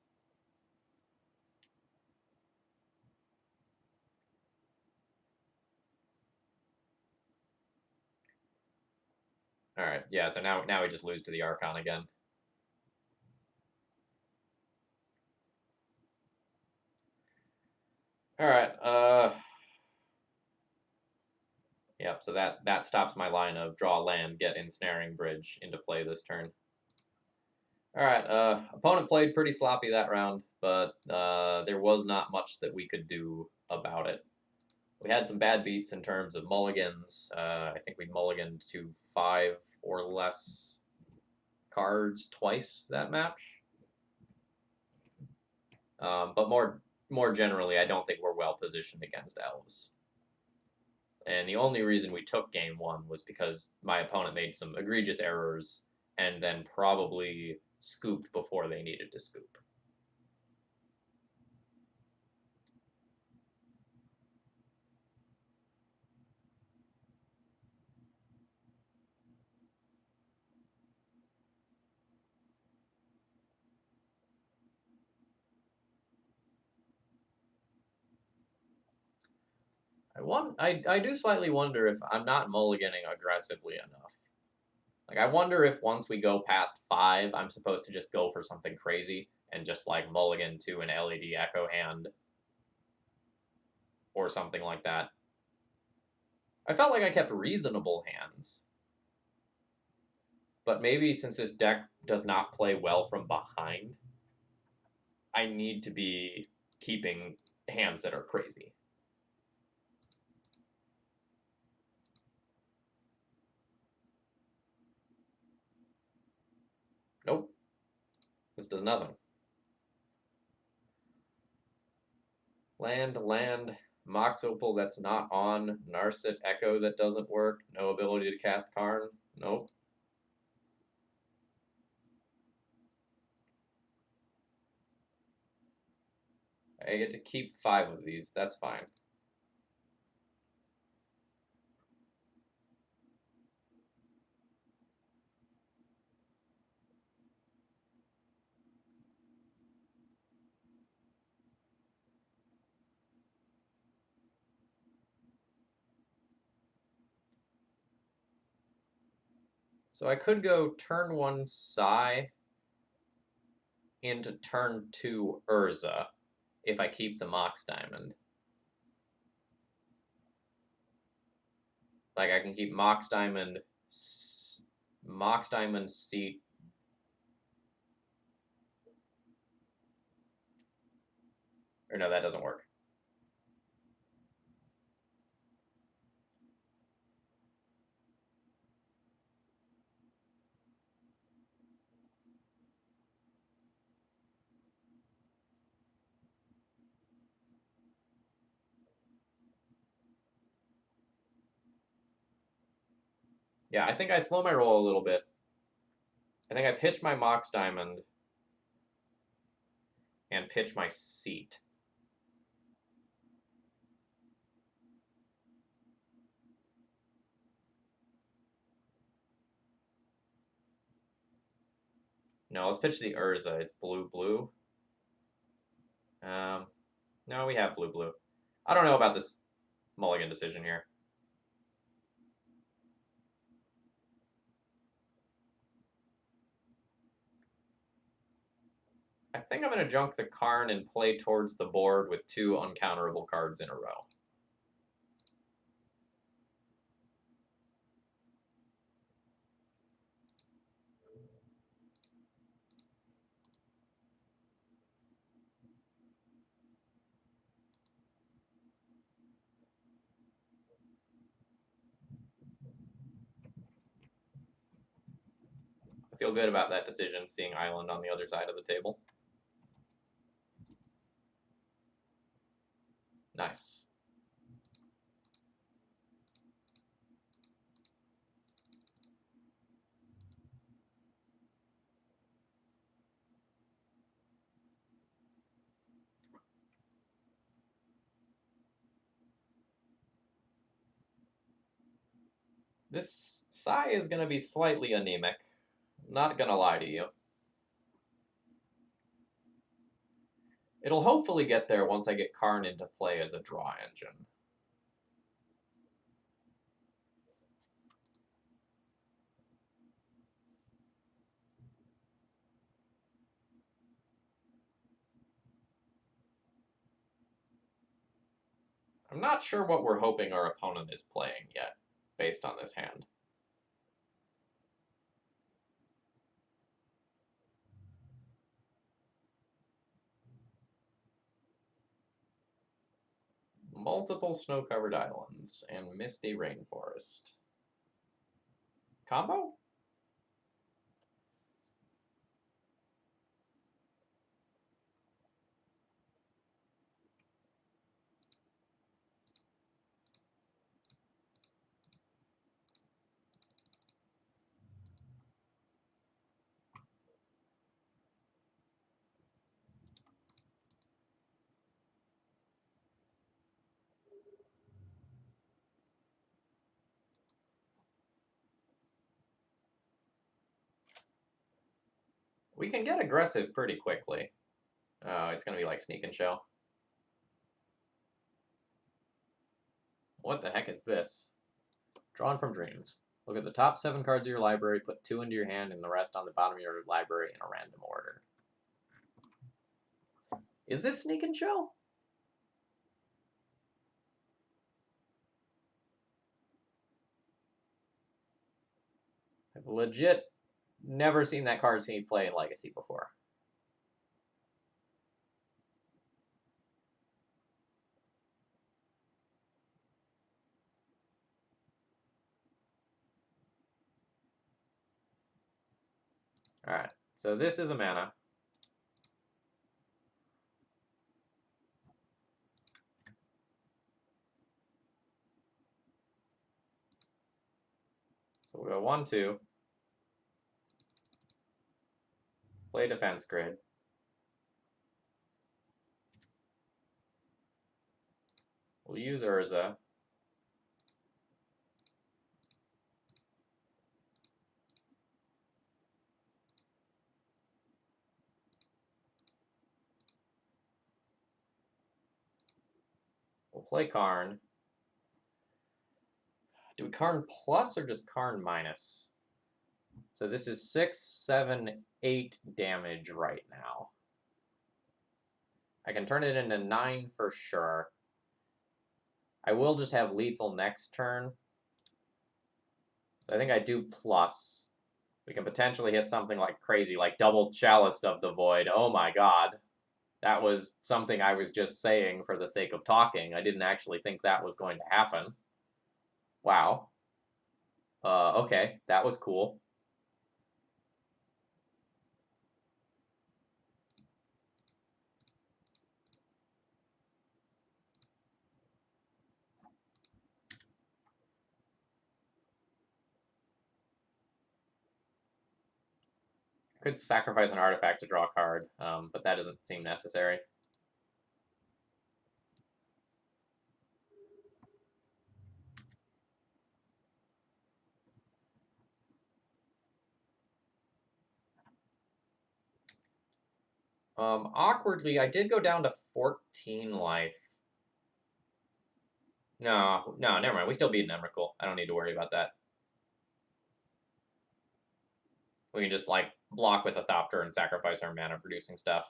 A: All right, yeah, so now we just lose to the Archon again. All right, yep, so that stops my line of draw land, get Ensnaring Bridge into play this turn. All right, opponent played pretty sloppy that round, but there was not much that we could do about it. We had some bad beats in terms of mulligans. I think we mulliganed to 5 or less cards twice that match. But more generally, I don't think we're well positioned against elves. And the only reason we took game 1 was because my opponent made some egregious errors and then probably scooped before they needed to scoop. I do slightly wonder if I'm not mulliganing aggressively enough. Like, I wonder if once we go past 5, I'm supposed to just go for something crazy and just, like, mulligan to an LED Echo hand or something like that. I felt like I kept reasonable hands. But maybe since this deck does not play well from behind, I need to be keeping hands that are crazy. Nope. This does nothing. Land, Mox Opal that's not on, Narset Echo that doesn't work, no ability to cast Karn, nope. I get to keep 5 of these, that's fine. So I could go turn 1 Psy into turn 2 Urza if I keep the Mox Diamond. Like, I can keep Mox Diamond, Seat. Or no, that doesn't work. Yeah, I think I slow my roll a little bit. I think I pitch my Mox Diamond and pitch my Seat. No, let's pitch the Urza. It's blue. No, we have blue. I don't know about this mulligan decision here. I think I'm going to junk the Karn and play towards the board with 2 uncounterable cards in a row. I feel good about that decision, seeing Island on the other side of the table. Nice. This Psy is going to be slightly anemic. Not going to lie to you. It'll hopefully get there once I get Karn into play as a draw engine. I'm not sure what we're hoping our opponent is playing yet, based on this hand. Multiple snow-covered islands and misty rainforest. Combo? We can get aggressive pretty quickly. Oh, it's going to be like Sneak and Show. What the heck is this? Drawn from Dreams. Look at the top 7 cards of your library, put 2 into your hand, and the rest on the bottom of your library in a random order. Is this Sneak and Show? I've legit never seen that card seen play in Legacy before. Alright, so this is a mana. So we'll go 1-2. Play Defense Grid. We'll use Urza. We'll play Karn. Do we Karn plus or just Karn minus? So this is 6, 7, 8 damage right now. I can turn it into 9 for sure. I will just have lethal next turn. So I think I do plus. We can potentially hit something like crazy, like double Chalice of the Void. Oh my god. That was something I was just saying for the sake of talking. I didn't actually think that was going to happen. Wow. Okay, that was cool. Could sacrifice an artifact to draw a card, but that doesn't seem necessary. Awkwardly, I did go down to 14 life. No, never mind. We still beat an Emrakul. I don't need to worry about that. We can just, like, block with a Thopter and sacrifice our mana-producing stuff.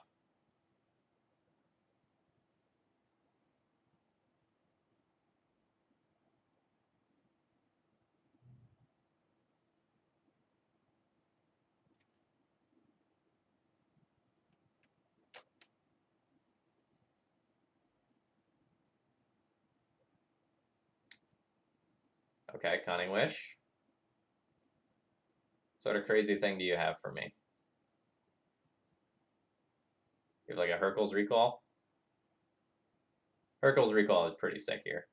A: Okay, Cunning Wish. What sort of crazy thing do you have for me? You have like a Hurkyl's Recall? Hurkyl's Recall is pretty sick here.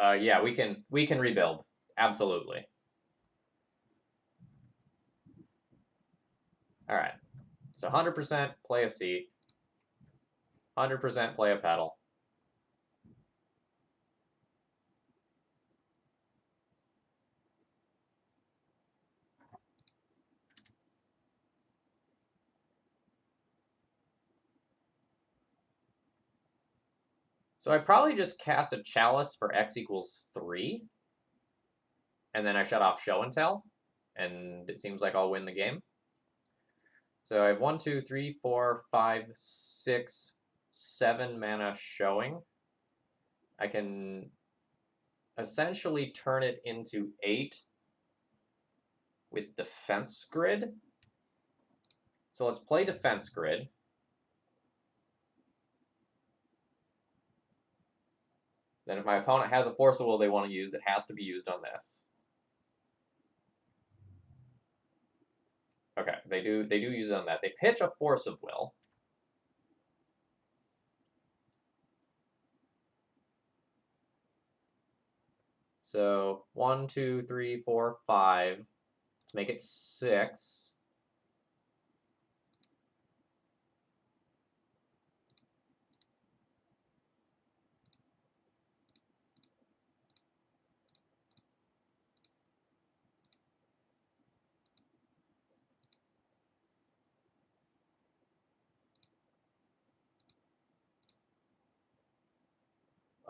A: Yeah, we can rebuild. Absolutely. All right. So 100% play a seat. 100% play a pedal. So I probably just cast a Chalice for X equals 3. And then I shut off Show and Tell. And it seems like I'll win the game. So I have 1, 2, 3, 4, 5, 6 7 mana showing, I can essentially turn it into 8 with Defense Grid. So let's play Defense Grid. Then if my opponent has a Force of Will they want to use, it has to be used on this. Okay, they do use it on that. They pitch a Force of Will. So 1, 2, 3, 4, 5. Let's make it 6.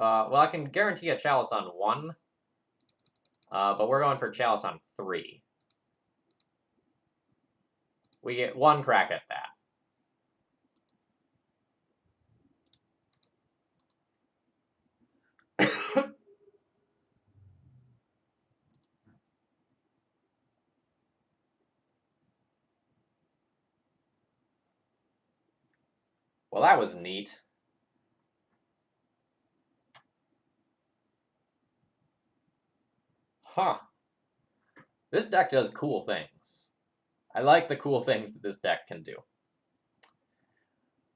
A: Well, I can guarantee a Chalice on 1, but we're going for Chalice on 3. We get 1 crack at that. Well, that was neat. Huh. This deck does cool things. I like the cool things that this deck can do.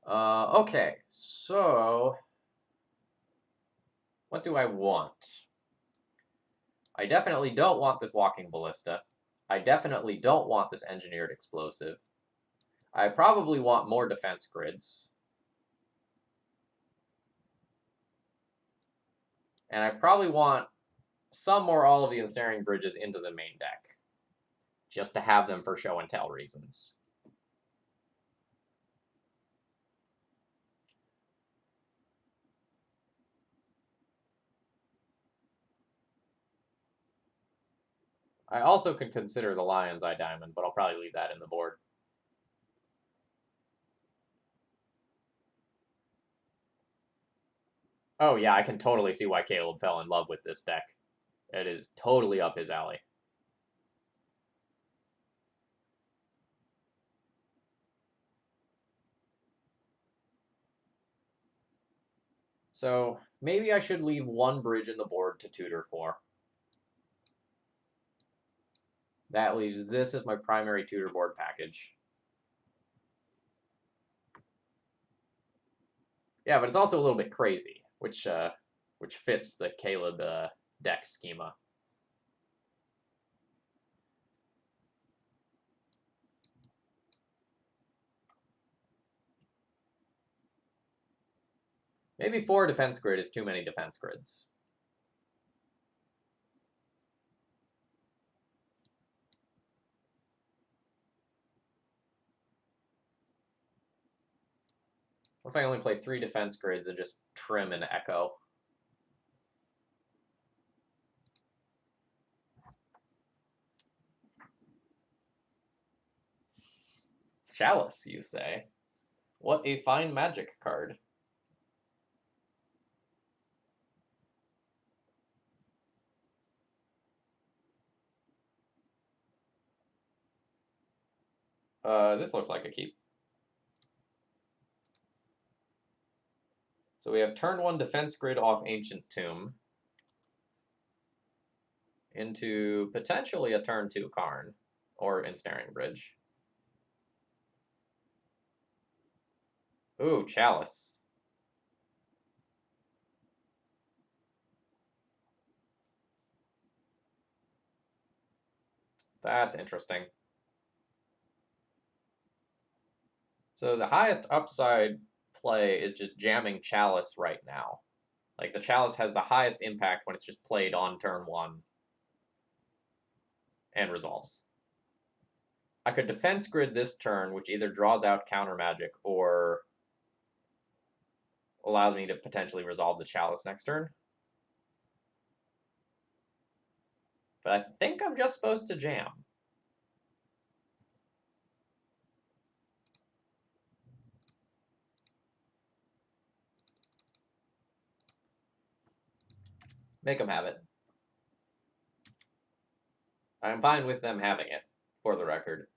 A: Okay, so what do I want? I definitely don't want this Walking Ballista. I definitely don't want this Engineered Explosive. I probably want more defense grids. And I probably want some or all of the Ensnaring Bridges into the main deck, just to have them for show and tell reasons. I also could consider the Lion's Eye Diamond, but I'll probably leave that in the board. Oh yeah, I can totally see why Caleb fell in love with this deck. It is totally up his alley. So maybe I should leave 1 bridge in the board to tutor for. That leaves this as my primary tutor board package. Yeah, but it's also a little bit crazy, which fits the Caleb deck schema. Maybe 4 defense grid is too many defense grids. What if I only play 3 defense grids and just trim and echo? Chalice, you say? What a fine magic card. This looks like a keep. So we have turn 1 defense grid off Ancient Tomb into potentially a turn 2 Karn or Ensnaring Bridge. Ooh, Chalice. That's interesting. So the highest upside play is just jamming Chalice right now. Like, the Chalice has the highest impact when it's just played on turn 1 and resolves. I could defense grid this turn, which either draws out counter magic or allows me to potentially resolve the Chalice next turn. But I think I'm just supposed to jam. Make them have it. I'm fine with them having it, for the record.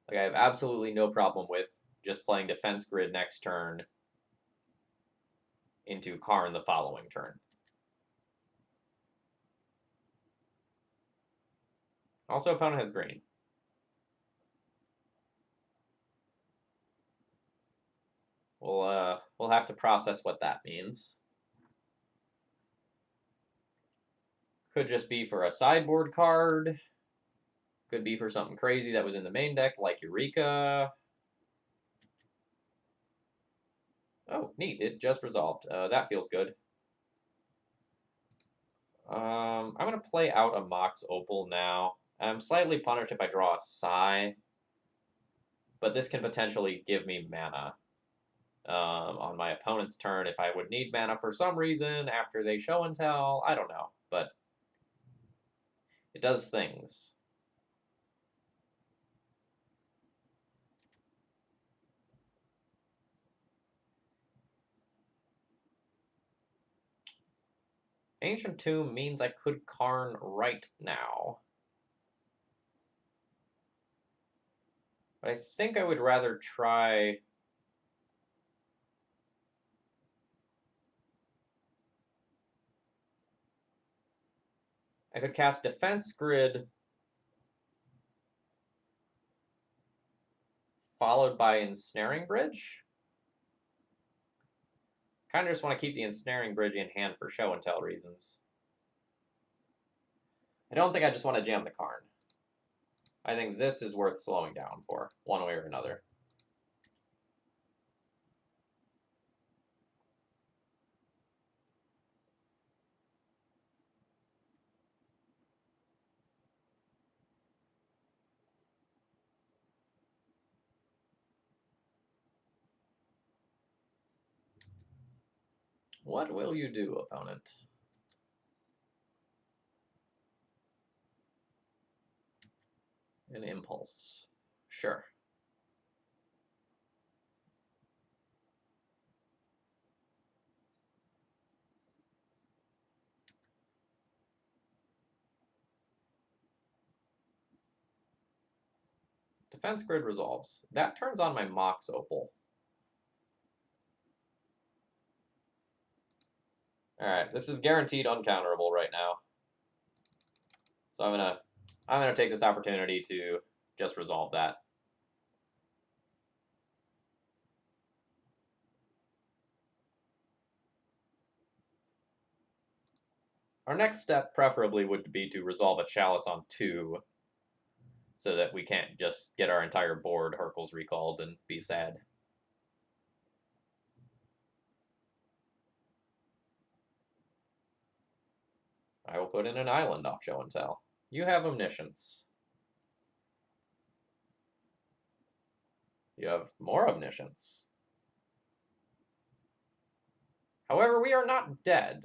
A: Like, I have absolutely no problem with just playing defense grid next turn into Karn the following turn. Also, opponent has green. We'll have to process what that means. Could just be for a sideboard card. Could be for something crazy that was in the main deck, like Eureka. Oh, neat. It just resolved. That feels good. I'm going to play out a Mox Opal now. I'm slightly punished if I draw a Psy, but this can potentially give me mana on my opponent's turn if I would need mana for some reason after they show and tell. I don't know, but it does things. Ancient Tomb means I could Karn right now. But I think I would rather try... I could cast Defense Grid followed by Ensnaring Bridge. Kind of just want to keep the Ensnaring Bridge in hand for show and tell reasons. I don't think I just want to jam the Karn. I think this is worth slowing down for, one way or another. What will you do, opponent? An impulse. Sure. Defense Grid resolves. That turns on my Mox Opal. Alright, this is guaranteed uncounterable right now. So I'm gonna take this opportunity to just resolve that. Our next step, preferably, would be to resolve a Chalice on 2, so that we can't just get our entire board Hurkyl's recalled and be sad. I will put in an island off show and tell. You have Omniscience. You have more Omniscience. However, we are not dead.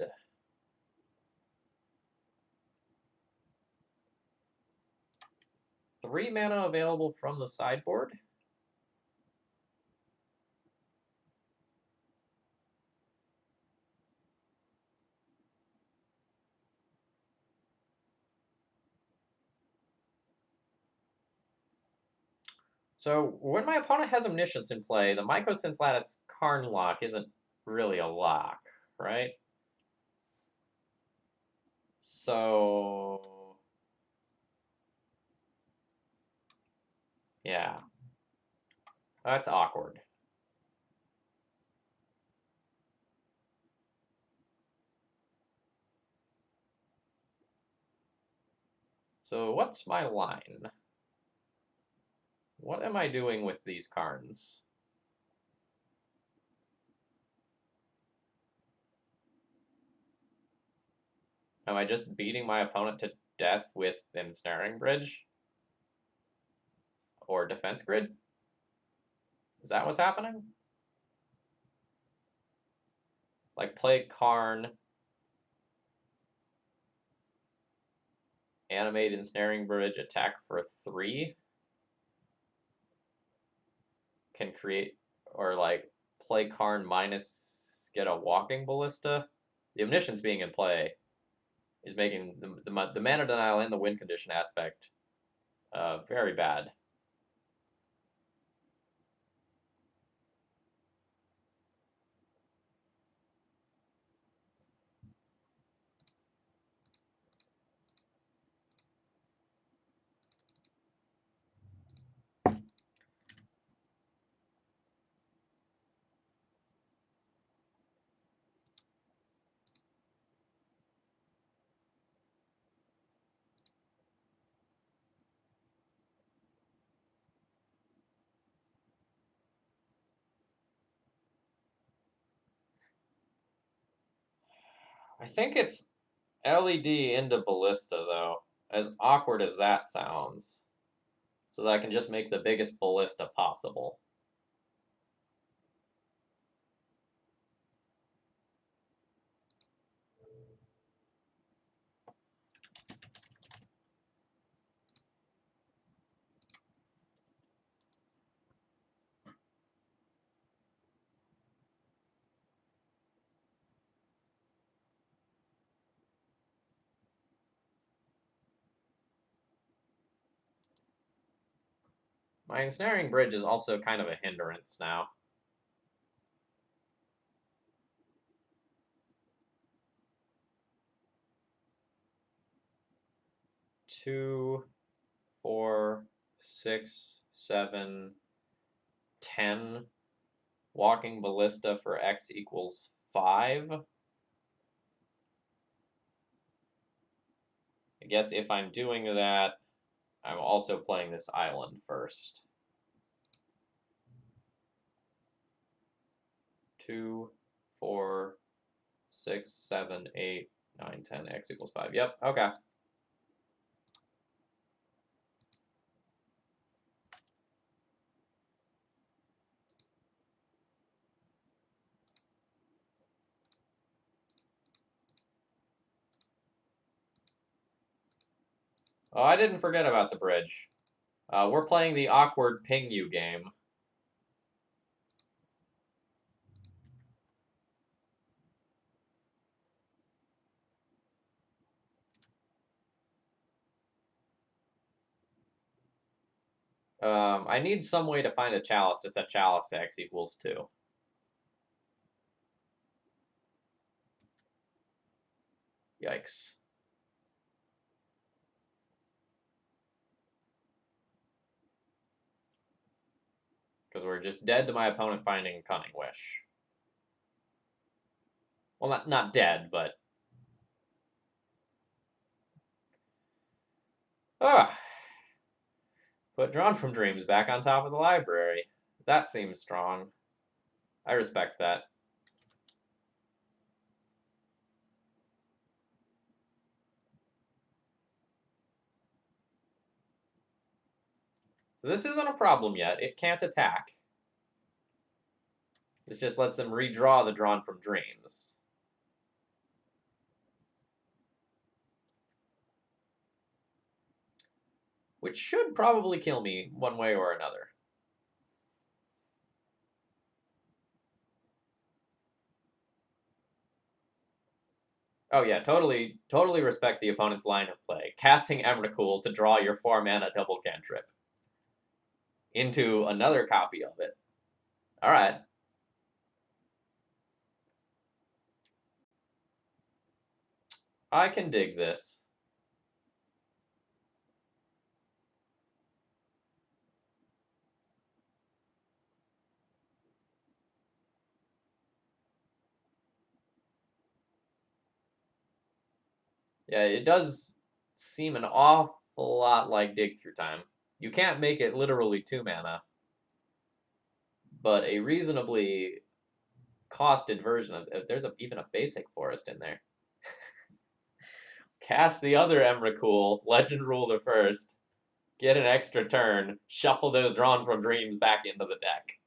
A: Three mana available from the sideboard. So when my opponent has Omniscience in play, the Mycosynth Lattice Karn lock isn't really a lock, right? So... yeah. That's awkward. So what's my line? What am I doing with these Karns? Am I just beating my opponent to death with Ensnaring Bridge? Or Defense Grid? Is that what's happening? Like, play Karn, animate Ensnaring Bridge, attack for 3? Can create, or like, play Karn minus, get a Walking Ballista? The Omniscience being in play is making the mana denial and the win condition aspect very bad. I think it's LED into Ballista, though, as awkward as that sounds, so that I can just make the biggest Ballista possible. My ensnaring bridge is also kind of a hindrance now. Two, 4, 6, 7, 10. Walking Ballista for X equals 5. I guess if I'm doing that, I'm also playing this island first. 2, 4, 6, 7, 8, 9, 10, X equals 5. Yep, okay. Oh, I didn't forget about the bridge. We're playing the awkward ping you game. I need some way to find a chalice to set chalice to X equals 2. Yikes. Because we're just dead to my opponent finding Cunning Wish. Well, not dead, but... Ah! Put Drawn from Dreams back on top of the library. That seems strong. I respect that. So this isn't a problem yet. It can't attack. This just lets them redraw the Drawn from Dreams. Which should probably kill me one way or another. Oh yeah, totally respect the opponent's line of play. Casting Emrakul to draw your 4-mana double cantrip into another copy of it. Alright. I can dig this. Yeah, it does seem an awful lot like Dig Through Time. You can't make it literally 2 mana, but a reasonably costed version of it. There's even a basic forest in there. Cast the other Emrakul, Legend Rule the first, get an extra turn, shuffle those Drawn from Dreams back into the deck.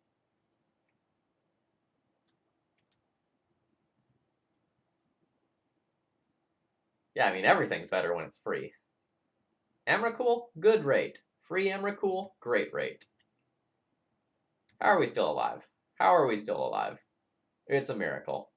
A: Yeah, I mean, everything's better when it's free. Emrakul, good rate. Free Emrakul, great rate. How are we still alive? How are we still alive? It's a miracle.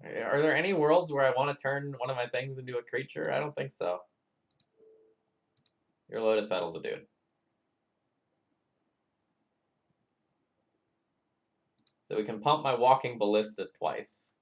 A: Are there any worlds where I want to turn one of my things into a creature? I don't think so. Your Lotus Petal's a dude. So we can pump my Walking Ballista twice.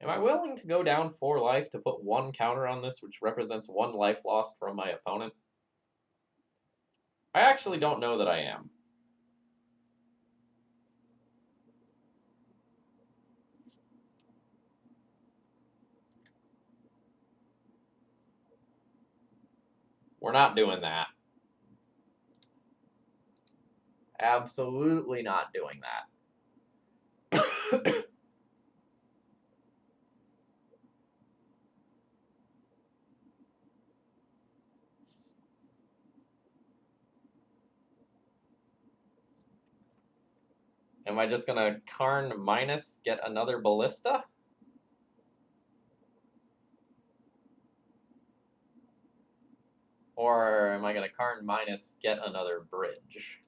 A: Am I willing to go down 4 life to put 1 counter on this, which represents 1 life lost from my opponent? I actually don't know that I am. We're not doing that. Absolutely not doing that. Am I just gonna Karn minus get another Ballista? Or am I gonna Karn minus get another bridge?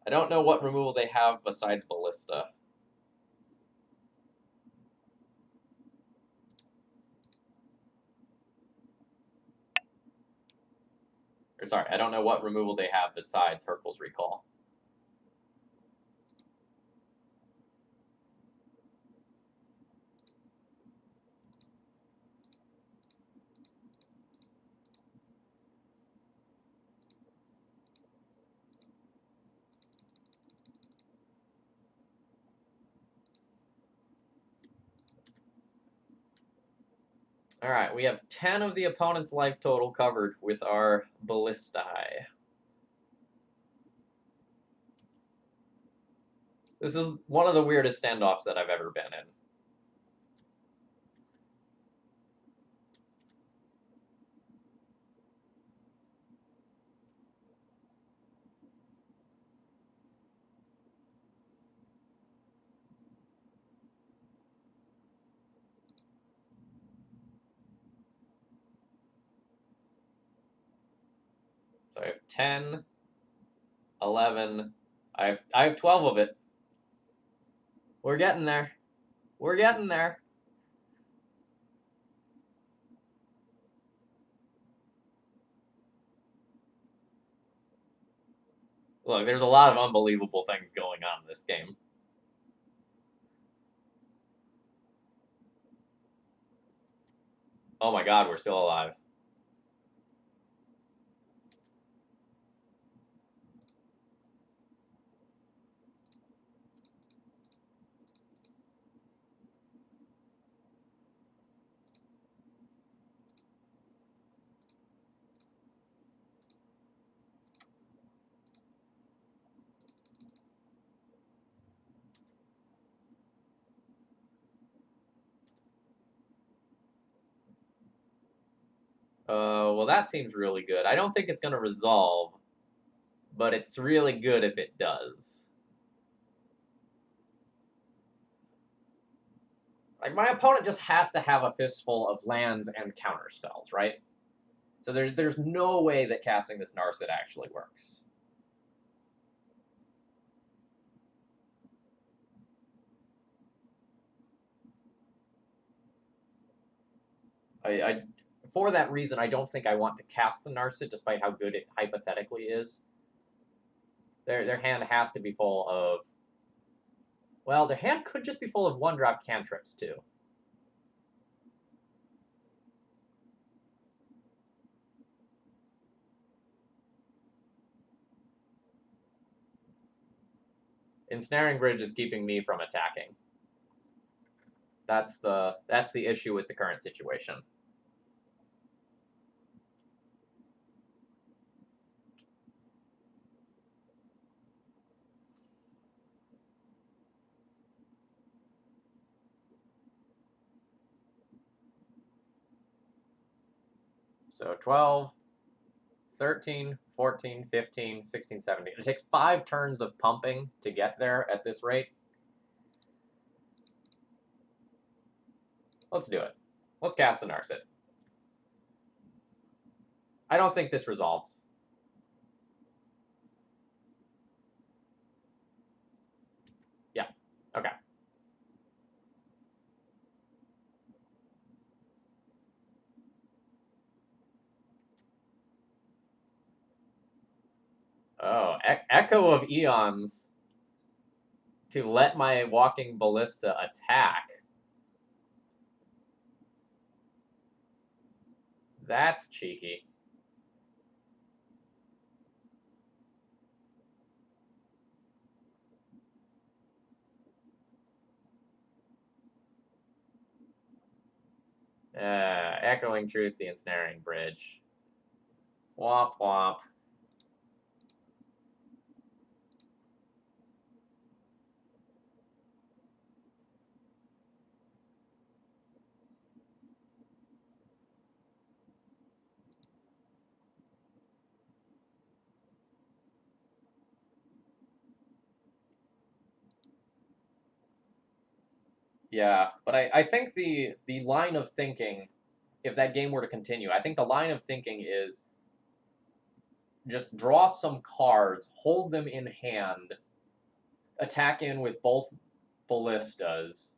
A: I don't know what removal they have besides Ballista. Or sorry, I don't know what removal they have besides Hurkyl's Recall. Alright, we have 10 of the opponent's life total covered with our Ballistae. This is one of the weirdest standoffs that I've ever been in. So I have 10, 11, I have 12 of it. We're getting there. We're getting there. Look, there's a lot of unbelievable things going on in this game. Oh my god, we're still alive. Well, that seems really good. I don't think it's going to resolve, but it's really good if it does. Like, my opponent just has to have a fistful of lands and counter spells, right? So there's no way that casting this Narset actually works. For that reason, I don't think I want to cast the Narset, despite how good it hypothetically is. Their hand has to be full of... Well, their hand could just be full of 1-drop cantrips, too. Ensnaring Bridge is keeping me from attacking. That's the issue with the current situation. So 12, 13, 14, 15, 16, 17. It takes 5 turns of pumping to get there at this rate. Let's do it. Let's cast the Narset. I don't think this resolves. Yeah. Okay. Oh, Echo of Eons to let my Walking Ballista attack. That's cheeky. Echoing Truth, the Ensnaring Bridge. Womp womp. Yeah, but I think the line of thinking, if that game were to continue, I think the line of thinking is just draw some cards, hold them in hand, attack in with both ballistas,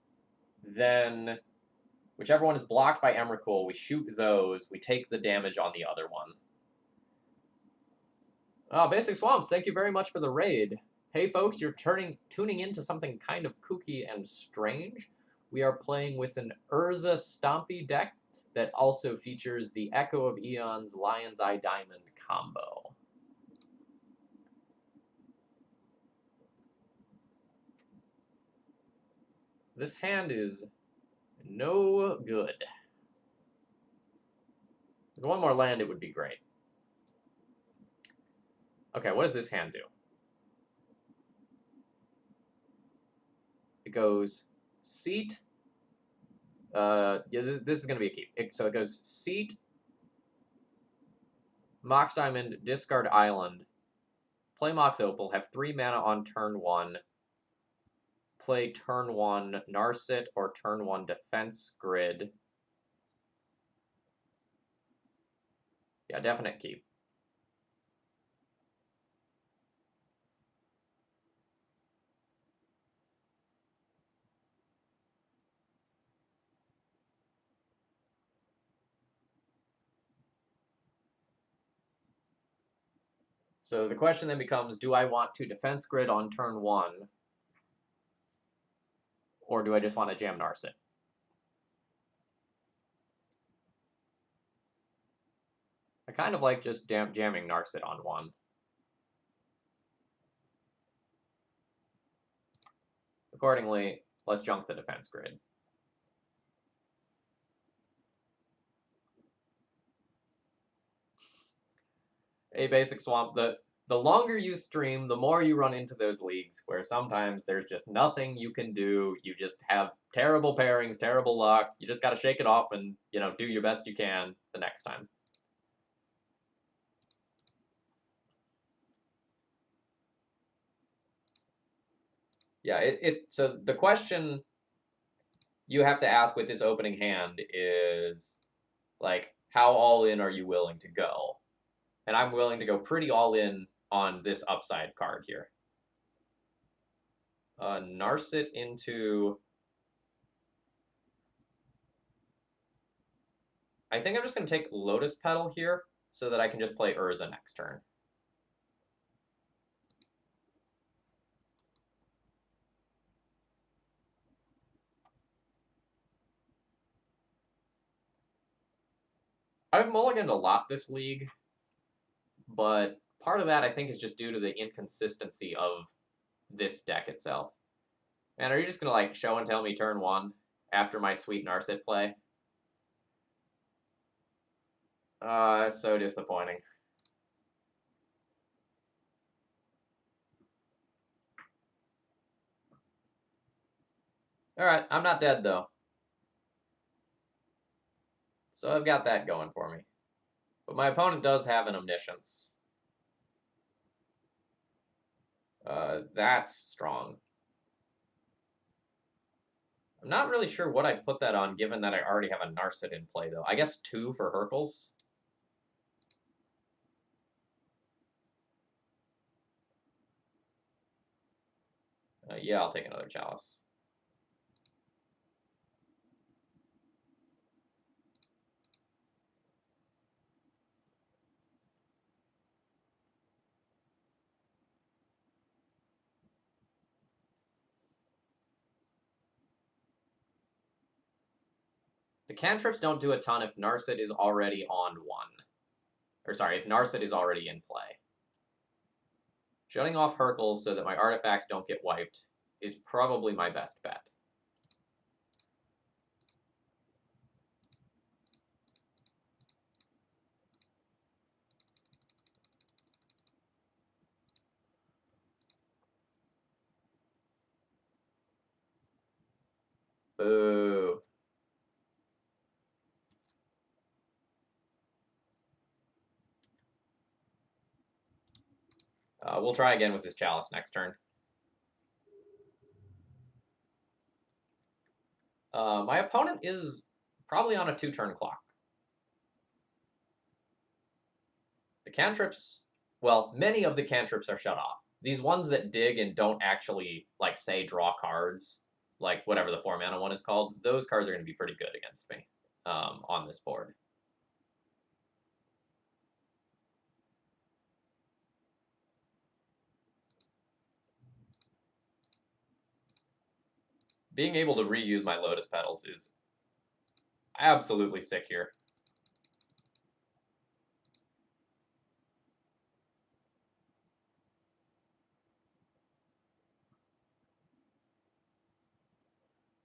A: then whichever one is blocked by Emrakul, we shoot those, we take the damage on the other one. Basic Swamps, thank you very much for the raid. Hey folks, you're tuning into something kind of kooky and strange. We are playing with an Urza Stompy deck that also features the Echo of Eons Lion's Eye Diamond combo. This hand is no good. With one more land, it would be great. Okay, what does this hand do? It goes Seat. Yeah, this is going to be a keep. So it goes Seat, Mox Diamond, discard Island, play Mox Opal, have 3 mana on turn 1, play turn 1 Narset or turn 1 Defense Grid. Yeah, definite keep. So the question then becomes, do I want to Defense Grid on turn 1, or do I just want to jam Narset? I kind of like just jamming Narset on 1. Accordingly, let's junk the Defense Grid. A Basic Swamp, the longer you stream, the more you run into those leagues where sometimes there's just nothing you can do. You just have terrible pairings, terrible luck. You just got to shake it off and, do your best you can the next time. Yeah, so the question you have to ask with this opening hand is, like, how all in are you willing to go? And I'm willing to go pretty all in on this upside card here. Narset into... I think I'm just going to take Lotus Petal here so that I can just play Urza next turn. I've mulliganed a lot this league, but part of that I think is just due to the inconsistency of this deck itself. Man, are you just going to like show and tell me turn 1 after my sweet Narset play? That's so disappointing. Alright, I'm not dead though. So I've got that going for me. But my opponent does have an Omniscience. That's strong. I'm not really sure what I'd put that on, given that I already have a Narset in play, though. I guess 2 for Hercules. Yeah, I'll take another Chalice. The cantrips don't do a ton if Narset is already on 1. Or sorry, if Narset is already in play. Shutting off Hercules so that my artifacts don't get wiped is probably my best bet. Boo. We'll try again with this Chalice next turn. My opponent is probably on a 2-turn clock. The cantrips, well, many of the cantrips are shut off. These ones that dig and don't actually, like, say, draw cards, like whatever the 4-mana one is called, those cards are going to be pretty good against me on this board. Being able to reuse my Lotus Petals is absolutely sick here.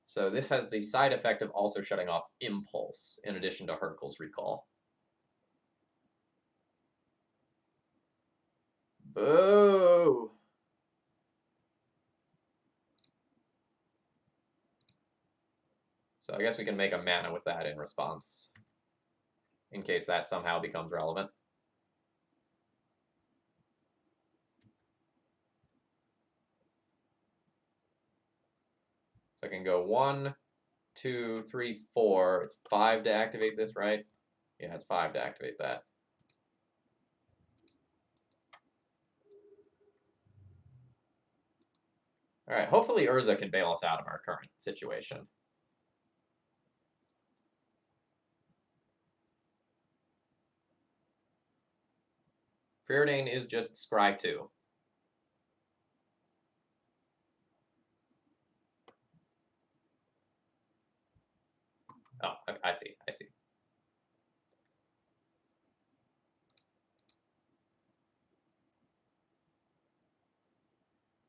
A: So this has the side effect of also shutting off Impulse, in addition to Hercules Recall. Boo! So I guess we can make a mana with that in response, in case that somehow becomes relevant. So I can go 1, 2, 3, 4. It's 5 to activate this, right? Yeah, it's 5 to activate that. All right, hopefully Urza can bail us out of our current situation. Preordain is just Scry 2. Oh, I see, I see.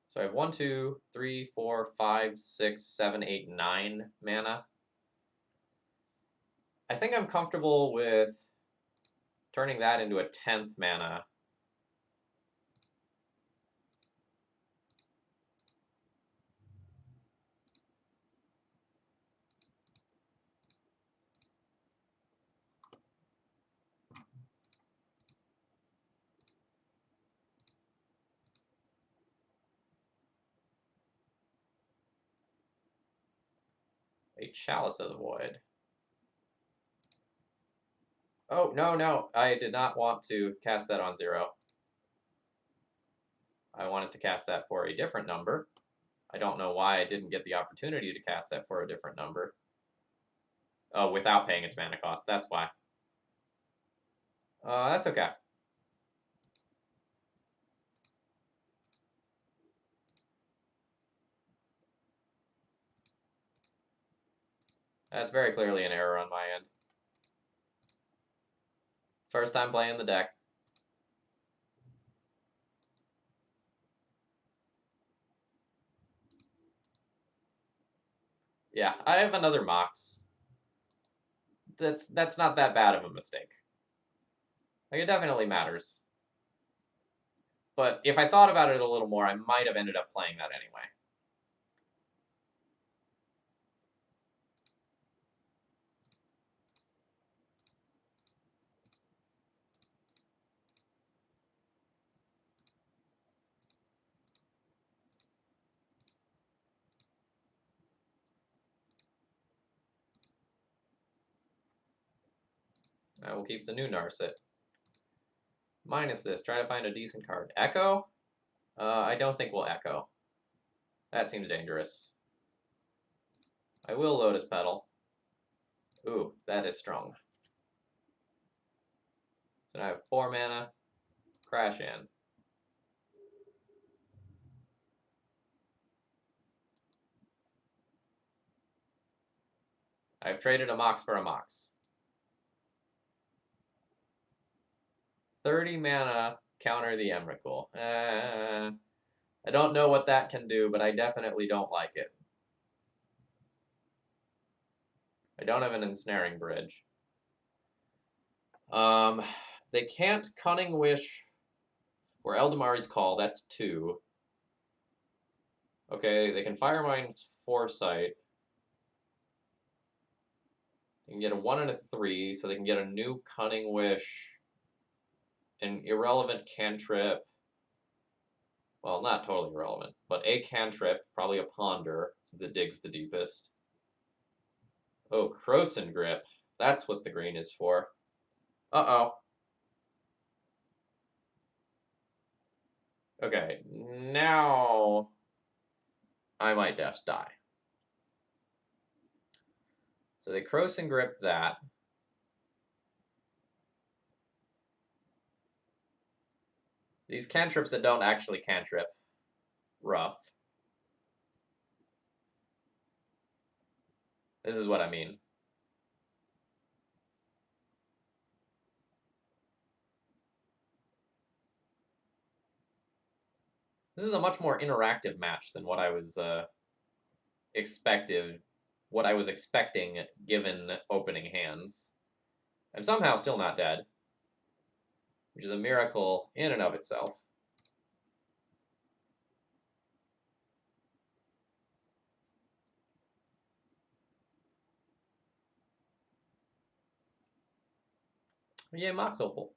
A: So I have 1, 2, 3, 4, 5, 6, 7, 8, 9 mana. I think I'm comfortable with turning that into a 10th mana. A Chalice of the Void. Oh, no, no. I did not want to cast that on 0. I wanted to cast that for a different number. I don't know why I didn't get the opportunity to cast that for a different number. Oh, without paying its mana cost. That's why. That's okay. That's very clearly an error on my end. First time playing the deck. Yeah, I have another Mox. That's not that bad of a mistake. Like, it definitely matters. But if I thought about it a little more, I might have ended up playing that anyway. I will keep the new Narset. Minus this, try to find a decent card. Echo? I don't think we'll Echo. That seems dangerous. I will Lotus Petal. Ooh, that is strong. So now I have 4 mana. Crash in. I've traded a Mox for a Mox. 30 mana, counter the Emrakul. I don't know what that can do, but I definitely don't like it. I don't have an Ensnaring Bridge. They can't Cunning Wish or Eldamari's Call. That's 2. Okay, they can Firemind's Foresight. They can get a 1 and a 3, so they can get a new Cunning Wish, an irrelevant cantrip. Well, not totally irrelevant, but a cantrip, probably a Ponder, since it digs the deepest. Oh, Krosan Grip. That's what the green is for. Uh-oh. Okay, now I might just die. So they Krosan Grip that. These cantrips that don't actually cantrip. Rough. This is what I mean. This is a much more interactive match than what I was expecting given opening hands. I'm somehow still not dead, which is a miracle in and of itself. Yeah, Mox Opal.